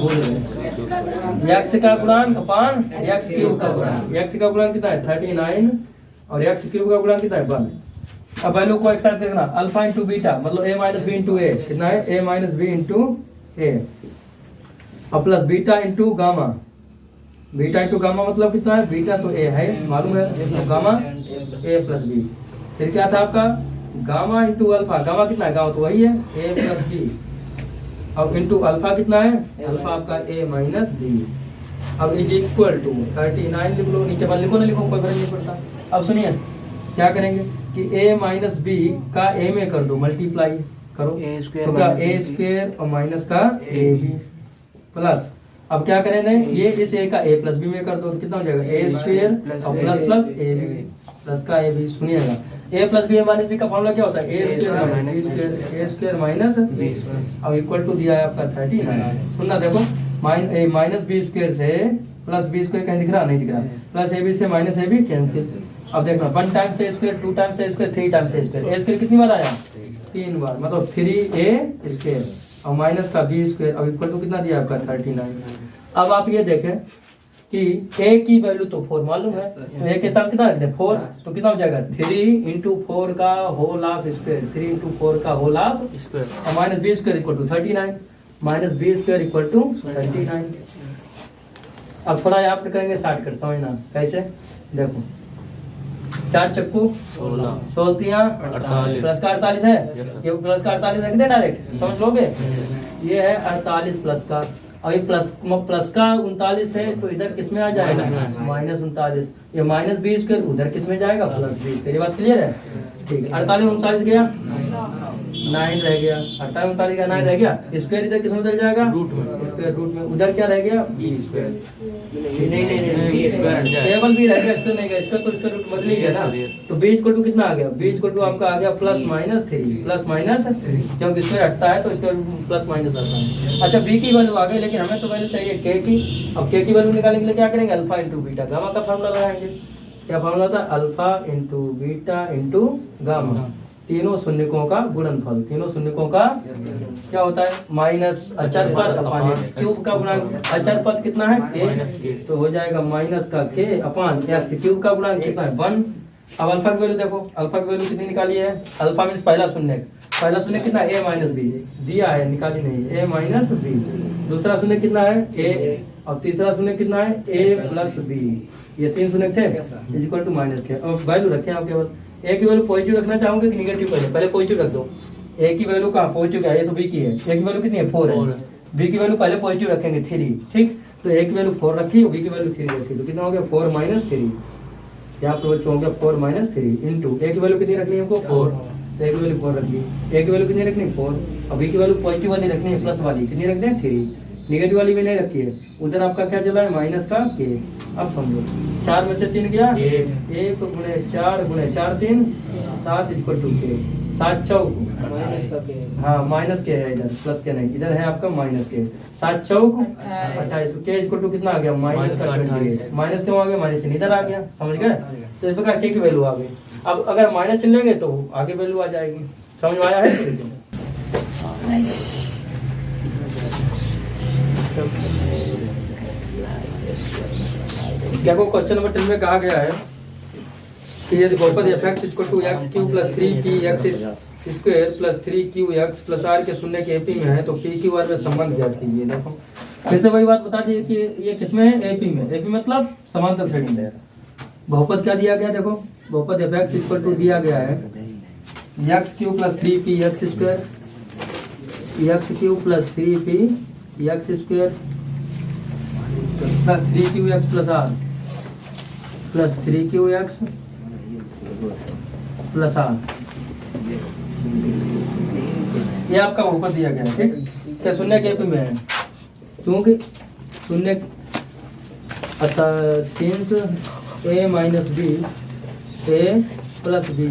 x का गुणांक अपान x³ का गुणांक, x का गुणांक कितना है 39 और x³ का गुणांक कितना है 1। अब वैल्यू को एक साथ देखना, अल्फा इंटू बीटा मतलब ए माइनस बी इंटू ए कितना है, ए माइनस बी इंटू ए, और plus beta into gamma, beta into gamma मतलब कितना है, बीटा तो ए है मालूम है, तो गामा ए प्लस बी, फिर क्या था आपका गामा इंटू अल्फा, गामा कितना है, गामा तो वही है ए प्लस बी, अब इंटू अल्फा कितना है, अल्फा आपका ए माइनस बी। अब इज इक्वल टू 39 लिख लो, नीचे वाला लिखो ना लिखो कोई फर्क नहीं पड़ता। अब सुनिए क्या करेंगे कि a माइनस बी का a में कर दो, मल्टीप्लाई करो, तो क्या a स्क्वायर और माइनस का a b प्लस, अब क्या करेंगे ये इस a का a प्लस b में कर दो, तो कितना हो जाएगा a स्क्वायर और plus plus a b plus का a b। सुनिएगा a plus b minus b का फॉर्मूला क्या होता है, a स्क्वायर माइनस b, अब इक्वल टू दिया है आपका 39। सुनना देखो माइनस बी स्क्वायर से प्लस बी स्क्वायर कहीं दिख रहा, नहीं दिख रहा, प्लस ए बी से माइनस ए बी कैंसिल। अब देखना 1 टाइम्स ए स्क्वायर, 2 टाइम्स ए स्क्वायर, 3 टाइम्स ए स्क्वायर, ए स्क्वायर कितनी बार आया 3 बार, मतलब 3a स्क्वायर और माइनस का बी स्क्वायर, अब इक्वल टू कितना दिया आपका 39। अब आप ये देखें कि a की वैल्यू तो 4 मालूम है, तो a के साथ कितना रखते हैं 4, तो कितना हो जाएगा 3 इंटू 4 का होल ऑफ स्क्वायर, 3 इंटू 4 का होल ऑफ स्क्वायर, और minus B square equal to 39, minus B square equal to 39। अब थोड़ा यहाँ पे करेंगे शॉर्टकट, समझना कैसे, देखो 4 चक्कू 16 प्लस का 48 है, ये प्लस का 48 है डायरेक्ट समझ लोगे, ये है 48 प्लस का, और ये प्लस का 39 है, तो इधर किस में आ जाएगा माइनस 39, ये माइनस 20 कर उधर किस में जाएगा प्लस 20। मेरी बात क्लियर है, ठीक। 48 39 गया 9 रह गया, 48 39 का 9 रह गया, स्क्वायर इधर किस में उधर जाएगा रूट में, स्क्वायर रूट में, उधर क्या रह गया बी स्क्वायर, नहीं केवल भी रह गया, इसका नहीं गया, इसका तो इसका रूट बदल ही गया ना, तो बी इक्वल टू कितना आ गया, बी इक्वल टू आपका आ गया प्लस माइनस 3, क्योंकि स्क्वायर हटता है तो इसका प्लस माइनस आता है। अच्छा बी की वैल्यू आ गई, लेकिन हमें तो वैल्यू चाहिए के की। अब के की वैल्यू निकालने के लिए क्या करेंगे, अल्फा इंटू बीटा, गामा का फॉर्मूला लगाएंगे, क्या फॉर्मूला था, alpha into beta into gamma, तीनों शून्यकों का गुणनफल, तीनों शून्यकों का क्या होता है माइनस अचर पद अपान एक्स क्यूब का गुणांक, अचर पद कितना है k, तो हो जाएगा माइनस का k अपान एक्स क्यूब का गुणांक कितना है 1। अब अल्फा की वैल्यू देखो, अल्फा की वैल्यू कितनी निकाली है, अल्फा मीन्स पहला शून्य कितना a माइनस बी दिया है, निकाली नहीं, a माइनस बी, दूसरा शून्य कितना है a, और तीसरा शून्य कितना है a प्लस बी, ये 3 शून्य थे इक्वल टू माइनस के। अब वैल्यू रखें आप केवल, ए की वैल्यू पॉजिटिव रखना चाहोगे कि निगेटिव, पहले पॉजिटिव रख दो, ए की वैल्यू कहाँ पॉजिटिव क्या है, ये तो बी की है, ए की वैल्यू कितनी है 4 है, बी की वैल्यू पहले पॉजिटिव रखेंगे 3, ठीक, तो ए की वैल्यू 4 रखी और बी की वैल्यू 3 रखी, तो कितना हो गया 4 माइनस 3, यहाँ पे बच्चों हो गया 4 माइनस 3 इंटू ए की वैल्यू कितनी रखनी है हमको 4, तो ए की वैल्यू 4 रख दी, ए की वैल्यू कितनी रखनी 4, और बी की वैल्यू पॉजिटिव वाली रखनी है प्लस वाली, कितनी रखनी है 3, निगेटिव वाली भी नहीं रखी है, उधर आपका क्या चला है माइनस का के। अब समझो 4 में से 3 गया 1 गुणे 4 गुणे 4 3 7 इक्वल टू के, 7 चौक हाँ माइनस के है इधर, प्लस के नहीं, इधर है आपका माइनस के, 7 चौक 28, तो के इक्वल टू कितना आ गया माइनस का 28, माइनस क्यों आ गया माइनस इधर आ गया, समझ गए, तो इस प्रकार के की वैल्यू आ गई। अब अगर माइनस चल लेंगे तो आगे वैल्यू आ जाएगी, समझ में आया है। देखो क्वेश्चन नंबर 10 में कहा गया है कि यदि बहुपद fx equal to x cube plus 3p square plus 3qx plus r के शून्य के AP में है, तो p q r में संबंध ज्ञात कीजिए। देखो फिर से वही बात बता दी कि ये किसमें है AP में, AP मतलब समांतर श्रेणी में। बहुपद क्या दिया गया, देखो बहुपद fx इक्वल टू दिया गया है x cube plus 3p x square, x cube plus 3p x square plus 3qx plus r plus 3qx plus r, ये आपका बहुपद दिया गया है, ठीक, क्या शून्य के AP में है, क्योंकि शून्य since a minus b a plus b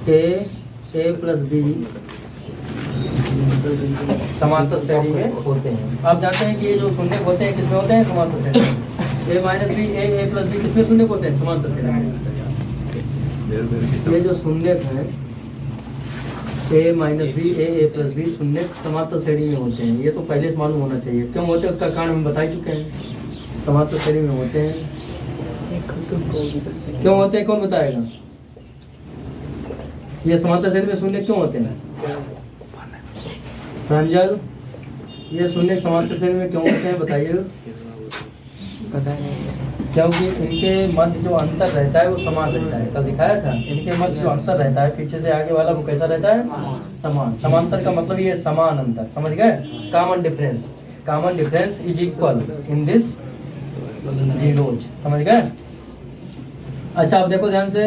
a plus b समांतर श्रेणी में होते हैं। आप जानते हैं कि ये जो शून्य होते हैं किसमें होते हैं समांतर श्रेणी में, a minus b a plus b किसमें शून्य होते हैं समांतर श्रेणी में। ये जो शून्य है a minus b a plus b शून्य समांतर श्रेणी में होते हैं, ये तो पहले से मालूम होना चाहिए। क्यों होते हैं उसका कारण हम बता चुके हैं, समांतर श्रेणी में होते हैं। क्यों होते हैं कौन बताएगा, ये समांतर श्रेणी में शून्य क्यों होते हैं प्रांजल? ये शून्य समांतर श्रेणी में क्यों होते हैं बताइए? पता नहीं। क्योंकि इनके मध्य जो अंतर रहता है वो समान रहता है। कल दिखाया था, इनके मध्य जो अंतर रहता है पीछे से आगे वाला वो कैसा रहता है? समान। समांतर का मतलब ये समान अंतर, समझ गए? Common difference, common difference is equal in this zeros, समझ गए? अच्छा अब देखो ध्यान से,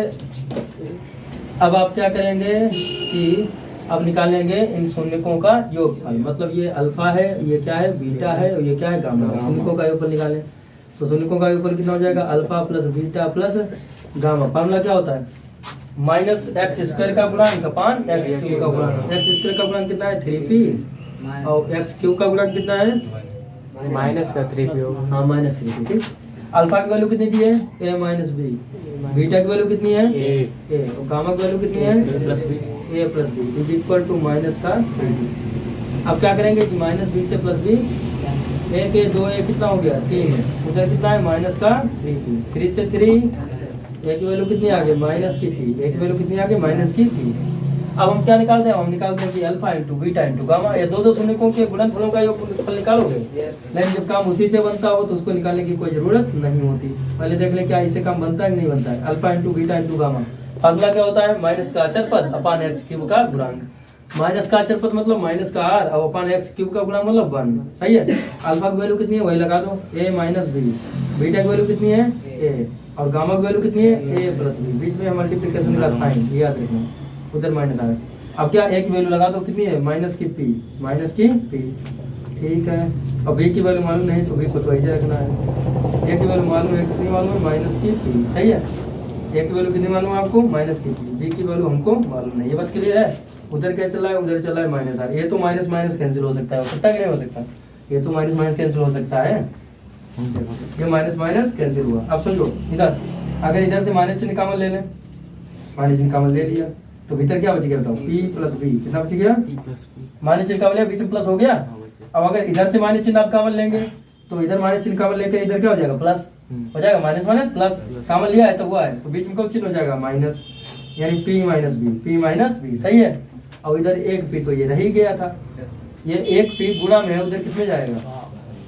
अब आप क्या करेंगे कि अब निकालेंगे इन शून्यकों का योगफल। मतलब ये अल्फा है, ये क्या है? बीटा है, और ये क्या है? गामा। शून्यकों का योगफल निकालें तो शून्यकों का योगफल कितना हो जाएगा? Alpha plus beta plus gamma. Formula क्या होता है? माइनस एक्स स्क्वायर का गुणांक अपान एक्स क्यूब का गुणांक। एक्स स्क्वायर का गुणांक कितना है? 3p, और एक्स क्यूब का गुणांक कितना है? माइनस का 3p होगा। हाँ माइनस 3p, ठीक। अल्फा की वैल्यू कितनी दी है? a minus B. बीटा की वैल्यू कितनी है? a। और गामा की वैल्यू कितनी है? a plus b is equal to minus का 3b। अब क्या करेंगे कि माइनस बी से प्लस बी, एक ए दो ए कितना हो गया? 3 है। उधर कितना है? माइनस का 3p। 3 से 3, ए की वैल्यू कितनी आ गई? माइनस की थी। ए की वैल्यू कितनी आ गई? माइनस की थी। अब हम क्या निकालते हैं? हम निकालते हैं कि alpha into beta into gamma. ये दो शून्यकों के गुणनफलों का योगफल निकालोगे, लेकिन जब काम उसी से बनता हो तो उसको निकालने की कोई जरूरत नहीं होती। पहले देख ले क्या इससे काम बनता है कि नहीं बनता है। Alpha into beta into gamma. Formula क्या होता है? माइनस का अचर पद अपान एक्स क्यूब का गुणांक। माइनस का अचर पद मतलब माइनस का आर, और अपान एक्स क्यूब का गुणांक मतलब 1। सही है। अल्फा की वैल्यू कितनी है वही लगा दो, a माइनस बी। बीटा की वैल्यू कितनी है? a। और गामा की वैल्यू कितनी है? a plus B. बीच में मल्टीप्लिकेशन का साइन याद रखना, उधर माइनस आ रहा। अब क्या a की वैल्यू लगा दो, कितनी है? माइनस की p, माइनस की p, ठीक है। और b की वैल्यू मालूम नहीं तो b को तो ऐसे रखना है। a की वैल्यू मालूम है, कितनी मालूम है? माइनस की p, सही है। a की वैल्यू कितनी मालूम है आपको? माइनस की p। b की वैल्यू हमको मालूम नहीं। ये बात क्लियर है? उधर क्या चला है? उधर चला है माइनस आर। ये तो माइनस माइनस कैंसिल हो सकता है कि नहीं हो सकता? ये तो माइनस माइनस कैंसिल हो सकता है। ये माइनस माइनस कैंसिल हुआ। अब समझो इधर, अगर इधर से माइनस चिन्ह कॉमन ले लें, माइनस चिन्ह कॉमन ले लिया तो भीतर क्या बच गया बताओ? p plus b. कितना बच गया? माइनस चिन्ह कॉमन लिया, बीच में प्लस हो गया। अब अगर इधर से माइनस चिन्ह आप कॉमन लेंगे तो इधर माइनस चिन्ह कॉमन लेकर इधर क्या हो जाएगा? प्लस हो जाएगा। माइनस माइनस प्लस कॉमन लिया है तो हुआ है, तो बीच में कौन चिन्ह हो जाएगा? माइनस, यानी p minus b, p minus b, सही है। और इधर एक p तो ये रह ही गया था। ये एक p गुणा में है, उधर किसमें जाएगा?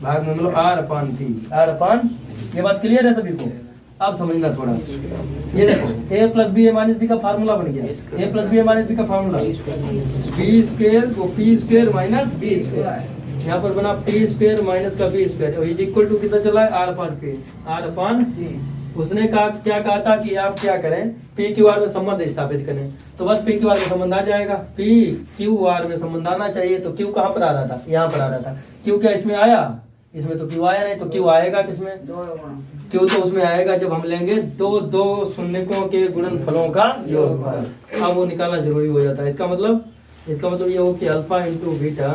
भाग में, मतलब r अपान p, r अपान। ये बात क्लियर है सभी को? अब समझना थोड़ा। ये देखो a plus B A minus B का फार्मूला बन गया। a plus B A minus B का फार्मूला बी स्क्वायर को p square minus B square. यहाँ पर बना p स्क्वायर माइनस का बी स्क्वायर, और इज इक्वल टू कितना चला है? r अपान p, r अपान। उसने कहा क्या कहा था कि आप क्या करें? पी क्यू आर में संबंध स्थापित करें, तो बस पी क्यू आर में संबंध आ जाएगा। पी क्यू आर में संबंध आना चाहिए, तो क्यू कहाँ पर आ रहा था? यहाँ पर आ रहा था। क्यू क्या इसमें आया? इसमें तो क्यू आया नहीं, तो क्यू आएगा किसमें? क्यू तो उसमें आएगा जब हम लेंगे दो शून्यकों के गुणनफलों का योगफल। अब वो निकालना जरूरी हो जाता है। इसका मतलब ये हो कि अल्फा इंटू बीटा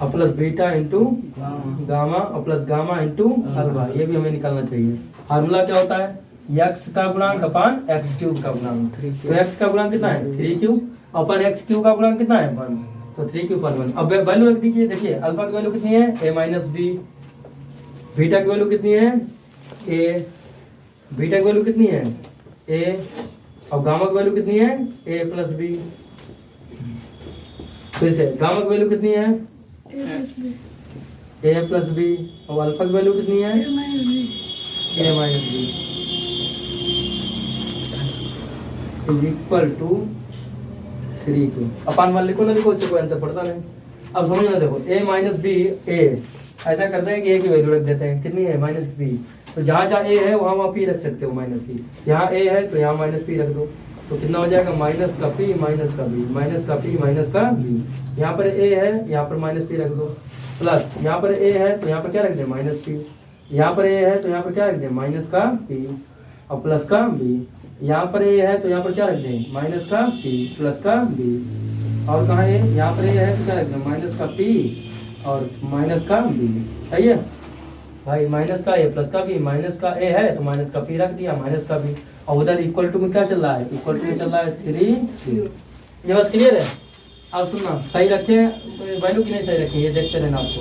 और प्लस बीटा इंटू गामा और प्लस गामा इंटू अल्फा, ये भी हमें निकालना चाहिए। फार्मूला क्या होता है? x का गुणांक अपान एक्स क्यूब का गुणांक। तो x का गुणांक कितना है? 3 क्यूब, अपन एक्स क्यूब का गुणांक कितना है? 1, तो 3 क्यूब पर 1। अब वैल्यू रख दीजिए। देखिए अल्फा की वैल्यू कितनी है? a minus B. बीटा की वैल्यू कितनी है? a। बीटा की वैल्यू कितनी है? a। और गामा की वैल्यू कितनी है? a plus b. फिर से गामा की वैल्यू कितनी है? a plus B. और अल्फा की वैल्यू कितनी है? a minus b is equal to 3 q. Upon मान लिखो ना, लिखो, इससे कोई अंतर पड़ता नहीं। अब समझना, देखो a माइनस बी a, ऐसा करते हैं कि a की वैल्यू रख देते हैं। कितनी है? Minus B. तो जहाँ जहाँ a है वहाँ p रख सकते हो माइनस p। यहाँ a है तो यहाँ माइनस p रख दो, तो कितना हो जाएगा? माइनस का p माइनस का b, माइनस का p माइनस का b। यहाँ पर a है, यहाँ पर माइनस p रख दो, प्लस यहाँ पर a है तो यहाँ पर क्या रख दे? Minus p। यहाँ पर a है तो यहाँ पर क्या रख दे? माइनस का p और प्लस का b। यहाँ पर a है तो यहाँ पर क्या रख दे? माइनस का p प्लस का b। और कहाँ है? यहाँ पर a है तो क्या रख दे? माइनस का p और माइनस का b। सही है भाई? माइनस का a प्लस का b, माइनस का a है तो माइनस का p रख दिया, माइनस का b। और उधर इक्वल टू में क्या चल रहा है? इक्वल टू में चल रहा है 3। ये बात क्लियर है? अब सुनना, सही रखे वैल्यू की नहीं सही रखी, ये देखते रहना आपको।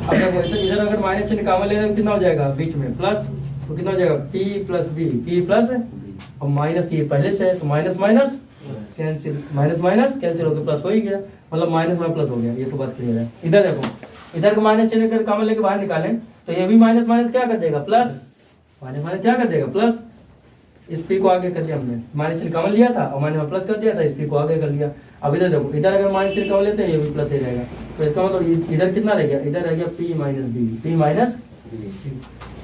अब देखो इधर अगर माइनस चिन्ह कॉमन ले रहे हैं कितना हो जाएगा? बीच में प्लस, तो कितना हो जाएगा? p plus B, p plus और माइनस ये पहले से है तो minus minus cancel, minus minus cancel होकर प्लस हो ही गया, मतलब माइनस में प्लस हो गया, ये तो बात क्लियर है। इधर देखो, इधर का माइनस चिन्ह कर कॉमन लेके बाहर निकालें तो ये भी माइनस माइनस क्या कर देगा प्लस, माइनस माइनस क्या कर देगा प्लस। इस पी को आगे कर लिया हमने, माइनस चिन्ह कॉमन लिया था और माइनस में प्लस कर दिया था, इस पी को आगे कर लिया। अब इधर देखो, इधर अगर माइनस चिन्ह कॉमन लेते हैं ये भी प्लस ही रहेगा, तो इसका मतलब इधर कितना रह गया, इधर रह गया P minus B, P minus.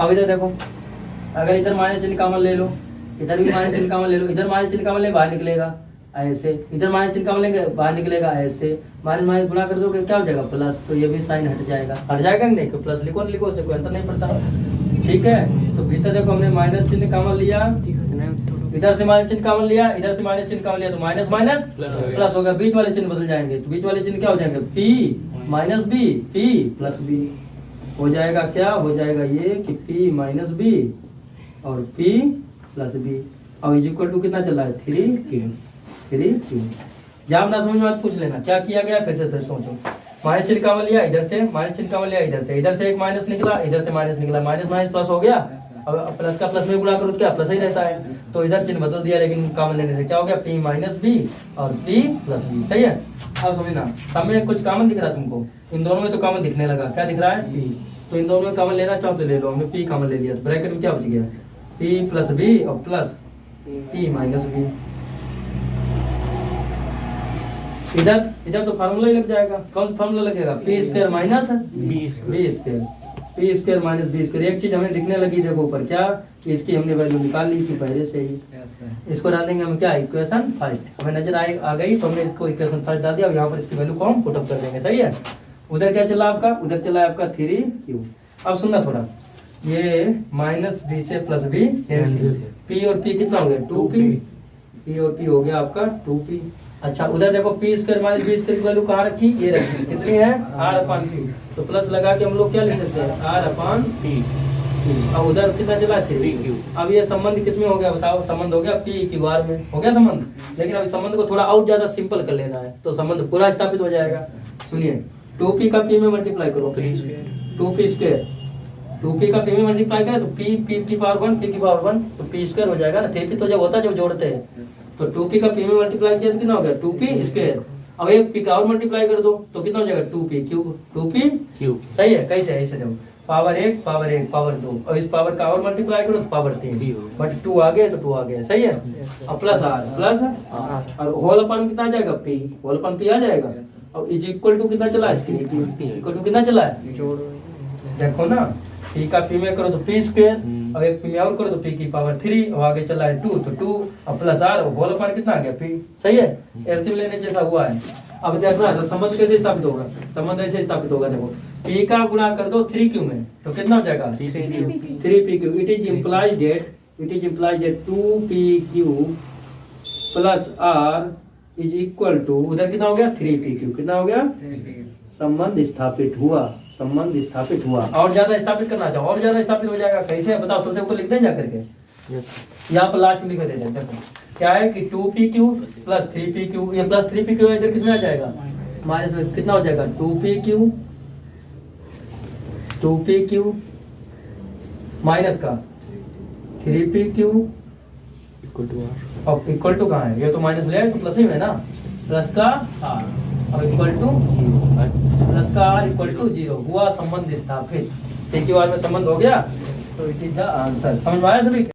अब इधर देखो, अगर इधर माइनस चिन्ह कॉमन ले लो, इधर भी माइनस चिन्ह कॉमन ले लो, इधर माइनस चिन्ह कॉमन ले बाहर निकलेगा ऐसे, इधर माइनस चिन्ह कॉमन लेंगे बाहर निकलेगा ऐसे, माइनस माइनस गुणा कर दोगे क्या हो जाएगा प्लस, तो ये भी साइन हट जाएगा, हट जाएगा नहीं, तो प्लस लिखो लिखो, उससे कोई अंतर नहीं पड़ता। ठीक है, तो भीतर देखो हमने माइनस चिन्ह कॉमन लिया, इधर से माइनस चिन्ह कॉमन लिया, इधर से माइनस चिन्ह कॉमन लिया, तो माइनस माइनस प्लस होगा, बीच वाले चिन्ह बदल जाएंगे, तो बीच वाले चिन्ह क्या हो जाएंगे, P minus B, P plus B हो जाएगा, क्या हो जाएगा ये कि पी माइनस बी और पी प्लस बी, और इज इक्वल टू कितना चला है 3 क्यू, 3 क्यू। जब ना समझ में पूछ लेना क्या किया गया, फिर से सोचो, माइनस चिन्ह कॉमन लिया इधर से, माइनस चिन्ह कॉमन लिया इधर से एक माइनस निकला, इधर से माइनस निकला, माइनस माइनस प्लस हो गया, अब प्लस का प्लस में गुणा करो तो क्या प्लस ही रहता है, तो इधर चिन्ह बदल दिया, लेकिन कॉमन लेने से क्या हो गया पी माइनस बी और पी प्लस बी। सही है, अब समझना, सब में कुछ कॉमन दिख रहा है तुमको, इन दोनों में तो कॉमन दिखने लगा, क्या दिख रहा है पी, तो इन दोनों में कॉमन लेना चाहो तो ले लो, हमने पी कॉमन ले लिया, तो ब्रैकेट में क्या बच गया पी प्लस बी और प्लस पी माइनस बी। इधर तो फार्मूला ही लग जाएगा, कौन सा फार्मूला लगेगा, P square minus B square, P square minus B square. एक चीज हमें दिखने लगी देखो ऊपर, क्या कि इसकी हमने वैल्यू निकाल ली थी पहले से ही, इसको डाल देंगे हम क्या इक्वेशन 5, हमें नजर आ गई तो हमने इसको इक्वेशन 5 डाल दिया और यहाँ पर इसकी वैल्यू को हम पुट अप कर देंगे। सही है, उधर क्या चला आपका, उधर चला है आपका 3 क्यू। अब सुनना थोड़ा, ये माइनस बी से प्लस बी, पी और पी कितना हो गया 2p, पी और पी हो गया आपका 2p। अच्छा उधर देखो P square minus B square की वैल्यू कहाँ रखी, ये रखी, कितनी है r अपान पी, तो प्लस लगा के हम लोग क्या लिख सकते हैं r अपान पी। अब उधर कितना चला 3 क्यू। अब ये संबंध किसमें हो गया बताओ, संबंध हो गया पी क्यू आर में हो गया संबंध, लेकिन अब संबंध को थोड़ा और ज्यादा सिंपल कर लेना है तो संबंध पूरा स्थापित हो जाएगा। सुनिए 2p का p में मल्टीप्लाई करो, 2p स्क्वायर, 2p का p में मल्टीप्लाई करें तो p की पावर 1, p की पावर 1 तो p स्क्वायर हो जाएगा ना, 3p तो जब होता है जब जोड़ते हैं, तो 2p का p में मल्टीप्लाई किया तो कितना हो गया 2p स्क्वायर। अब एक p का और मल्टीप्लाई कर दो तो कितना हो जाएगा 2p क्यूब, 2p क्यूब। सही है, कैसे ऐसे देखो पावर 1 पावर 2 और इस पावर का और मल्टीप्लाई करो तो पावर 3, बट 2 आ गए तो 2 आ गया। सही है, अब प्लस r और होल अपन कितना आ जाएगा p, होल अपन p आ जाएगा। अब इज इक्वल टू कितना चला है 3, इक्वल टू कितना चला है देखो ना, p का p में करो तो p स्क्वायर और एक p में और करो तो p की पावर 3 और आगे चला है 2 तो 2 और प्लस r होल पर कितना आ गया p। सही है, एलसीएम लेने जैसा हुआ है। अब देखना तो संबंध कैसे स्थापित होगा, संबंध ऐसे स्थापित होगा, देखो p का गुणा कर दो 3q में तो कितना हो जाएगा 3pq। It is implies that 2pq plus r is equal to उधर कितना हो गया 3pq, कितना हो गया संबंध स्थापित हुआ, संबंध स्थापित हुआ। और ज्यादा स्थापित करना चाहो और ज्यादा स्थापित हो जाएगा, कैसे बताओ, सबसे ऊपर लिख दें जा करके, यहाँ पर लास्ट में लिख देते हैं। देखो क्या है कि 2pq प्लस 3pq, ये प्लस 3pq है, इधर किसमें आ जाएगा माइनस में, कितना हो जाएगा 2pq माइनस का 3pq और इक्वल टू कहाँ है, ये तो माइनस ले तो प्लस ही में ना, प्लस का r और इक्वल टू प्लस का r इक्वल टू 0 हुआ, संबंध स्थापित, एक ही बार में संबंध हो गया, तो इट इज द आंसर। समझ में आया सभी।